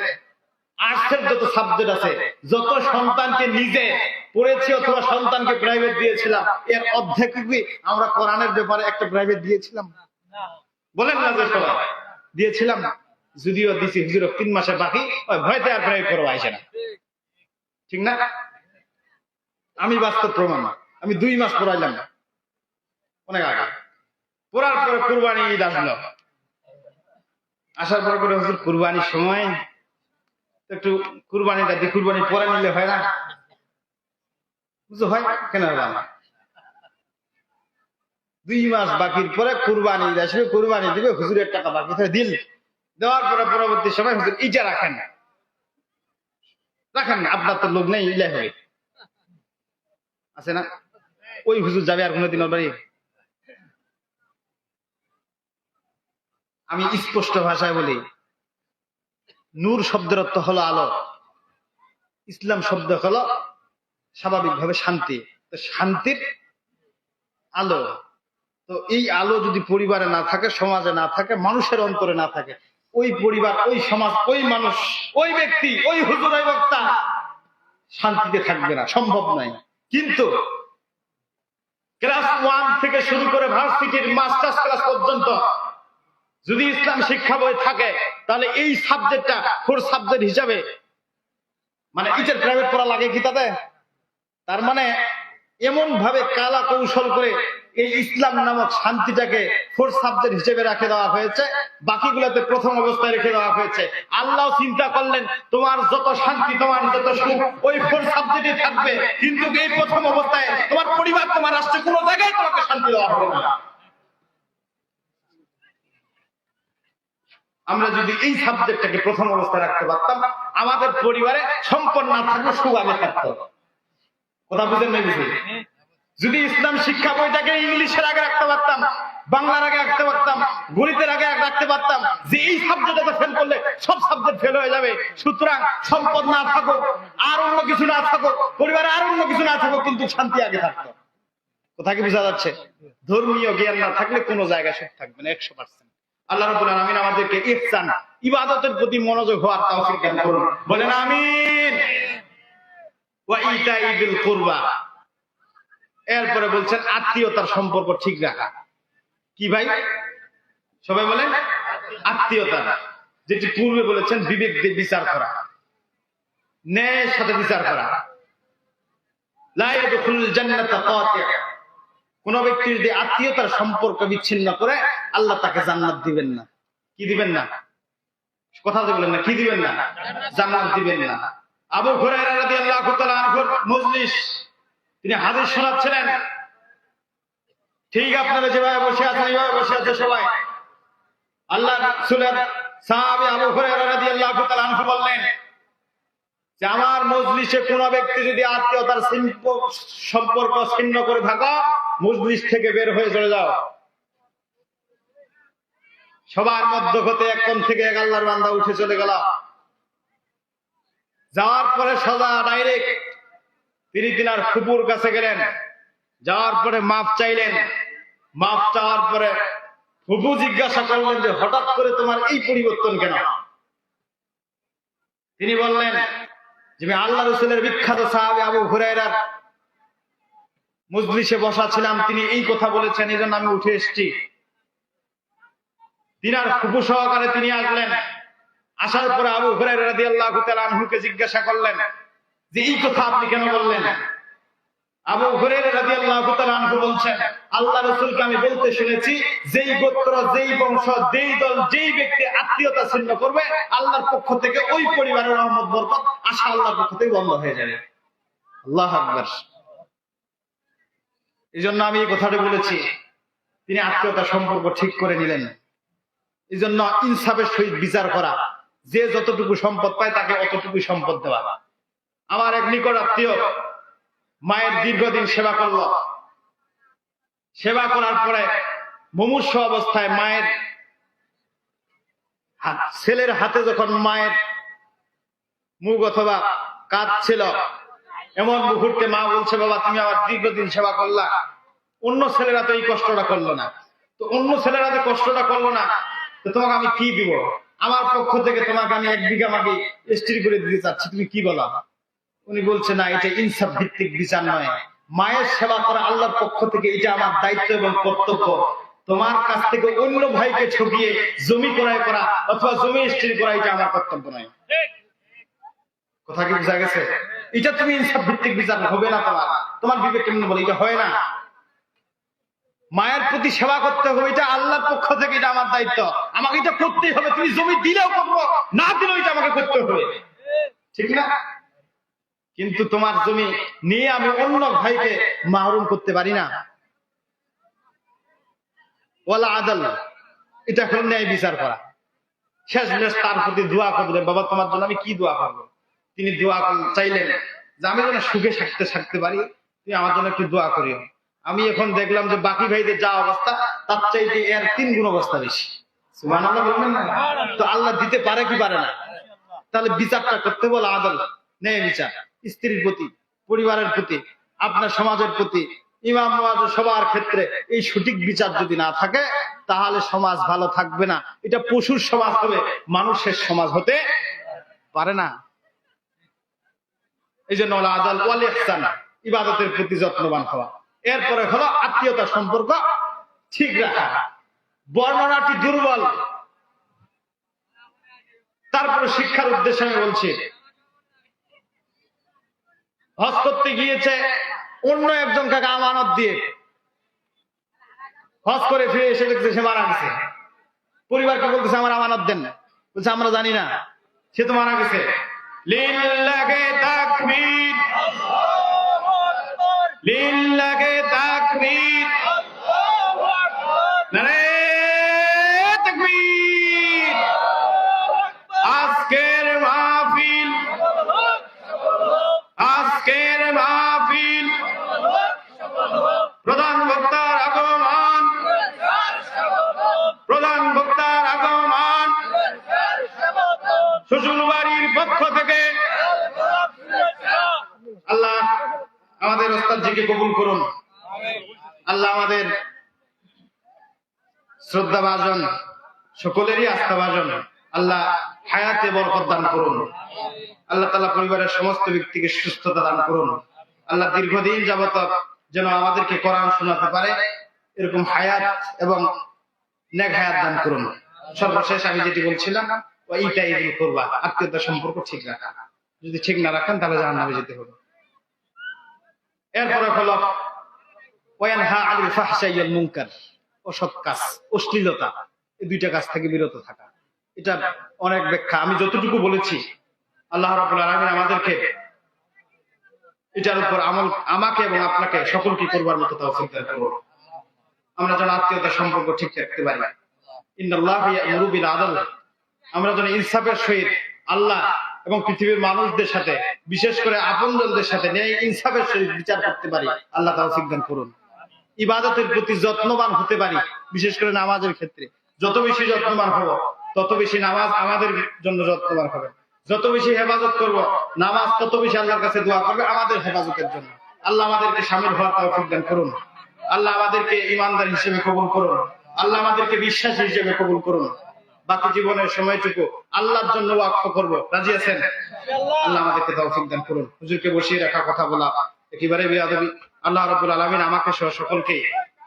[SPEAKER 1] আর্টসের যত সাবজেক্ট আছে, যত সন্তানকে নিজে পড়েছি অথবা সন্তানকে প্রাইভেট দিয়েছিলাম, এর অর্ধেক কি আমরা কোরআনের ব্যাপারে একটা প্রাইভেট দিয়েছিলাম? বলেন না যে সবাই দিয়েছিলাম? যদিও দিছি হুজুর 3 মাসে বাকি, ওই ভয়তে আর প্রাইভেট করবো আসে না, ঠিক না? আমি বাস্তব প্রমাণ, আমি 2 মাস পড়াইলাম অনেক আগে। পড়ার পরে কুরবানি ঈদ আসলো, আসার পরে করে হুজুর কুরবানির সময় একটু কুরবানিটা দিয়ে কুরবানি পরে নিলে হয় না? বুঝো হয় কেন হবে না? 2 মাস বাকির পরে কুরবানি ঈদ আসবে, কুরবানি দিবে, হুজুরের টাকা বাকি থাকে দিল, দেওয়ার পরে পরবর্তী সময় হুজুর ইজা রাখেন না, আপনার তো লোক নেই, ইলে হবে আছে না? ওই হুজুর যাবে আর কোনোদিন ওর বাড়ি? আমি স্পষ্ট ভাষায় বলি, নূর শব্দের অর্থ হলো আলো, ইসলাম শব্দ হলো স্বাভাবিকভাবে শান্তি, তো শান্তির আলো। তো এই আলো যদি পরিবারে না থাকে, সমাজে না থাকে, মানুষের অন্তরে না থাকে, ওই পরিবার, ওই সমাজ, ওই মানুষ, ওই ব্যক্তি, ওই হুজুর, ওই বক্তা শান্তিতে থাকবে না, সম্ভব নয়। কিন্তু ক্লাস 1 থেকে শুরু করে ভার্সিটির মাস্টার্স ক্লাস পর্যন্ত যদি ইসলাম শিক্ষা বই থাকে, তাহলে এই সাবজেক্টটা 4 সাবজেক্ট হিসাবে, মানে ইটের প্রাইভেট পড়া লাগে কি তাতে? তার মানে এমন ভাবে কালা কৌশল করে এই ইসলাম নামক শান্তিটাকে 4 সাবজেক্ট হিসেবে রেখে দেওয়া হয়েছে, বাকিগুলোতে প্রথম অবস্থায় রেখে দেওয়া হয়েছে। আল্লাহ চিন্তা করলেন, তোমার যত শান্তি, তোমার যত সুখ ওই 4 সাবজেক্টে থাকবে, কিন্তু এই প্রথম অবস্থায় তোমার পরিবার, তোমার রাষ্ট্রে কোনো জায়গায় তোমাকে শান্তি দেওয়া হবে না। আমরা যদি এই সাবজেক্টটাকে প্রথম অবস্থায় রাখতে পারতাম, আমাদের পরিবারে সম্পদ না থাকলে সুখ আগে থাকতো। কথা বুঝেন না? বুঝে যদি ইসলাম শিক্ষা বইটাকে ইংলিশের আগে রাখতে পারতাম, বাংলার আগে রাখতে পারতাম, গণিতের আগে রাখতে পারতাম, যে এই সাবজেক্টে ফেল করলে সব সাবজেক্ট ফেল হয়ে যাবে, সুতরাং সম্পদ না থাকুক, আর অন্য কিছু না থাকুক, পরিবারে আর অন্য কিছু না থাকুক, কিন্তু শান্তি আগে থাকতো। কথা কি বোঝা যাচ্ছে? ধর্মীয় জ্ঞান না থাকলে কোনো জায়গায় সুখ থাকবে না 100%। আল্লাহ রাব্বুল আলামিন আমাদেরকে ইহসান, ইবাদতের প্রতি মনোযোগ হওয়ার তৌফিক দান করুন, বলেন আমিন। ওয়া ইতাই বিল কুরবা, এরপরে বলছেন আত্মীয়তার সম্পর্ক ঠিক রাখা। কি ভাই? সবাই বলেন আত্মীয়তা, যেটি পূর্বে বলেছেন বিবেক দিয়ে বিচার করা, ন্যায়ের সাথে বিচার করা। লা ইয়াদখুলুল জান্নাতা কাতি', কোন ব্যক্তি যদি আত্মীয়তার সম্পর্ক বিচ্ছিন্ন করে, আল্লাহ তাকে জান্নাত দিবেন না। কি দিবেন না? কথা তো বলেন না, কি দিবেন না? জান্নাত দিবেন না। আবু হুরায়রা রাদিয়াল্লাহু তাআলা আনহুর মজলিস, তিনি হাদিস শোনাচ্ছিলেন, ঠিক আপনারা যেভাবে বসে আছেন এইভাবে বসে আছে সবাই। আল্লাহ রাসূলের সাহাবী আবু হুরায়রা রাদিয়াল্লাহু তাআলা আনহু বললেন যে, আমার মজলিসে কোন ব্যক্তি যদি আত্মীয়তার সম্পর্ক ছিন্ন করে থাকো, মজলিস থেকে বের হয়ে চলে যাও। সবার মধ্য হতে এক কোণ থেকে এক আল্লাহর বান্দা উঠে চলে গেল। যাওয়ার পরে সোজা ডাইরেক্ট তিনি তিনার ফুপুর কাছে গেলেন, যাওয়ার পরে মাপ চাইলেন। মাপ চাওয়ার পরে ফুপু জিজ্ঞাসা করলেন যে, হঠাৎ করে তোমার এই পরিবর্তন কেন? তিনি বললেন যে, আমি আল্লাহ রাসূলের বিখ্যাত সাহাবী আবু হুরায়রার মজলিসে বসা ছিলাম, তিনি এই কথা বলেছেন, এই জন্য আমি উঠে এসেছি। তিনার ফুপু সহকারে তিনি আসলেন। আসার পরে আবু হুরায়রা রাদিয়াল্লাহু তাআলা আনহুকে জিজ্ঞাসা করলেন যে, এই কথা আপনি কেন বললেন? আবু হুরায়রা রাদিয়াল্লাহু তাআলা আনহু বলছেন, আল্লাহ রাসূলকে আমি বলতে শুনেছি, যেই গোত্র, যেই বংশ, যেই দল, যেই ব্যক্তি আত্মীয়তা ছিন্ন করবে, আল্লাহর পক্ষ থেকে ওই পরিবারের রহমত বরকত আশা আল্লাহর পক্ষ থেকে বন্ধ হয়ে যাবে। আল্লাহু আকবার। এই জন্য আমি এই কথাটা বলেছি, তিনি আত্মীয়তার সম্পর্ক ঠিক করে নিলেন। এই জন্য ইনসাফের সহিত বিচার করা, যে যতটুকু সম্পদ পায় তাকে অতটুকু সম্পদ দেওয়া। আমার এক নিকট আত্মীয় মায়ের দীর্ঘদিন সেবা করলো। সেবা করার পরে মুমূর্ষু অবস্থায় মায়ের ছেলের হাতে যখন মায়ের মুখ অথবা কাঁধ ছিল, এমন মুহূর্তে মা বলছে, বাবা তুমি আমার দীর্ঘদিন সেবা করলা, অন্য ছেলেরা তো এই কষ্টটা করলো না, তো অন্য ছেলেরা তো কষ্টটা করলো না, তো তোমাকে আমি কি দিব? আমার পক্ষ থেকে তোমাকে আমি 1 বিঘা মাটি রেজিস্ট্রি করে দিতে চাচ্ছি, তুমি কি বলো? উনি বলছে, না, এটা ইনসাফ ভিত্তিক বিচার নয়, মায়ের সেবা করা আল্লাহর পক্ষ থেকে, এটা আমার দায়িত্ব এবং কর্তব্য। তোমার কাছ থেকে অন্য ভাইকে ঠকিয়ে জমি ক্রয় করা অথবা জমি রেজিস্ট্রি করা, এটা আমার কর্তব্য নয়। কথা কি বোঝা গেছে? এটা তুমি ইনসাফ ভিত্তিক বিচার হবে না, তোমার বিবেক কেমন বলে, এটা হয় না। মায়ের প্রতি সেবা করতে হবে, এটা আল্লাহর পক্ষ থেকে, এটা আমার দায়িত্ব, আমাকে এটা করতেই হবে। তুমি জমি দিলেও করবো, না দিলেও এটা আমাকে করতে হবে, ঠিক না? কিন্তু তোমার জমি নিয়ে আমি অন্য ভাইকে মাহরুম করতে পারি না। ওয়ালা আদাল, এটা হল ন্যায় বিচার করা। শেষমেশ তার প্রতি দোয়া করলেন, বাবা তোমার জন্য আমি কি দোয়া করবো? তিনি দোয়া চাইলেন যে আমি যেন সুখে থাকতে পারি, তুমি আমার জন্য একটু দোয়া করিও। আমি এখন দেখলাম যে বাকি ভাইদের যা অবস্থা তার চাইতে এর 3 গুণ অবস্থা বেশি। সুবহানাল্লাহ বলবেন না? তো আল্লাহ দিতে পারে কি পারে না? তাহলে বিচারটা করতে বলে আদাল, ন্যায় বিচার, স্ত্রীর প্রতি, পরিবারের প্রতি, আপনার সমাজের প্রতি, ইমাম মুয়াজ্জিন সবার ক্ষেত্রে এই সঠিক বিচার যদি না থাকে তাহলে সমাজ ভালো থাকবে না। এটা পশুর সমাজ হবে, মানুষের সমাজ হতে পারে না। এই জন্য আদাল ওয়াল ইহসান, ইবাদতের প্রতি যত্নবান হওয়া। এরপরে হলো আত্মীয়তা সম্পর্ক ঠিক রাখা। বর্ণনাটি দুর্বল, তারপরে শিক্ষার উদ্দেশ্যে আমি বলছি, হজ করতে গিয়েছে অন্য একজন কাকে আমানত দিয়ে, হজ করে ফিরে এসে দেখছে সে মারা গেছে। পরিবারকে বলতেছে আমার আমানত দেন, বলছে আমরা জানি না, সে তো মারা গেছে। লিল্লাহি তাকবীর, লিল্লাহি তাকবীর, নারে তাকবীর। আজকের মাহফিল, আজকের মাহফিল, প্রধান বক্তার আগমন, প্রধান বক্তার আগমন, শ্বশুরবাড়ির পক্ষ থেকে। আল্লাহ আমাদের ওস্তাদজিকে কবুল করুন, আল্লাহ আমাদের শ্রদ্ধাভাজন, সকলেরই আস্থাভাজন, আল্লাহ হায়াতে বরকত দান করুন। আল্লাহ তাআলা পরিবারের সমস্ত ব্যক্তিকে সুস্থতা দান করুন। আল্লাহ দীর্ঘদিন যাবত যেন আমাদেরকে কোরআন শোনাতে পারে এরকম হায়াত এবং নেক হায়াত দান করুন। সর্বশেষ আমি যেটি বলছিলাম, ওইটাই করবা, আত্মীয়তা সম্পর্ক ঠিক রাখা। যদি ঠিক না রাখেন তাহলে জাহান্নামে যেতে হবে। এরপরে হলো ওয়ানহা আনিল ফাহশাই ওয়াল মুনকার, অসৎ কাজ, অশ্লীলতা, এই 2টা কাজ থেকে বিরত থাকা। এটা অনেক ব্যাখ্যা, আমি যতটুকু বলেছি আল্লাহ রাব্বুল আলামিন আমাদেরকে এটার উপর আমল, আমাকে এবং আপনাকে সকলকে করবার মতো তৌফিক দান করুন। আমরা যেন আত্মীয়তা সম্পর্ক ঠিক রাখতে পারি। ইন্নাল্লাহা ইয়া'মুরু বিল আদল, আমরা যেন ইনসাফের সহিত আল্লাহ এবং পৃথিবীর মানুষদের সাথে, বিশেষ করে আপনজনদের সাথে ন্যায় ইনসাফের সহিত বিচার করতে পারি। আল্লাহ তৌফিক দান করুন। ইবাদতের প্রতি যত্নবান হতে পারি, বিশেষ করে নামাজের ক্ষেত্রে। যত বেশি যত্নবান হব তত বেশি নামাজ আমাদের জন্য যত্নবান হবে। যত বেশি হেফাজত করব নামাজ তত বেশি আল্লাহর কাছে দোয়া করবে আমাদের হেফাজতের জন্য। আল্লাহ আমাদেরকে শামিল হওয়ার তৌফিক দান করুন। আল্লাহ আমাদেরকে ঈমানদার হিসেবে কবুল করুন। আল্লাহ আমাদেরকে বিশ্বাসী হিসেবে কবুল করুন। বাকি জীবনের সময়টুকু আল্লাহর জন্য ওয়াকফ করব, রাজি আছেন? আল্লাহ আমাদেরকে তৌফিক দান করুন। হুজুরকে বসিয়ে রাখা কথা বলা একেবারে বেয়াদবি। আল্লাহ রাব্বুল আলামিন আমাকে সহ সকলকে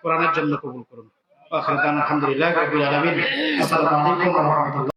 [SPEAKER 1] কোরআনের জন্য কবুল করুন। আখির দাওয়ানা আলহামদুলিল্লাহি রাব্বিল আলামিন। আসসালামু আলাইকুম ওয়া রাহমাতুল্লাহ।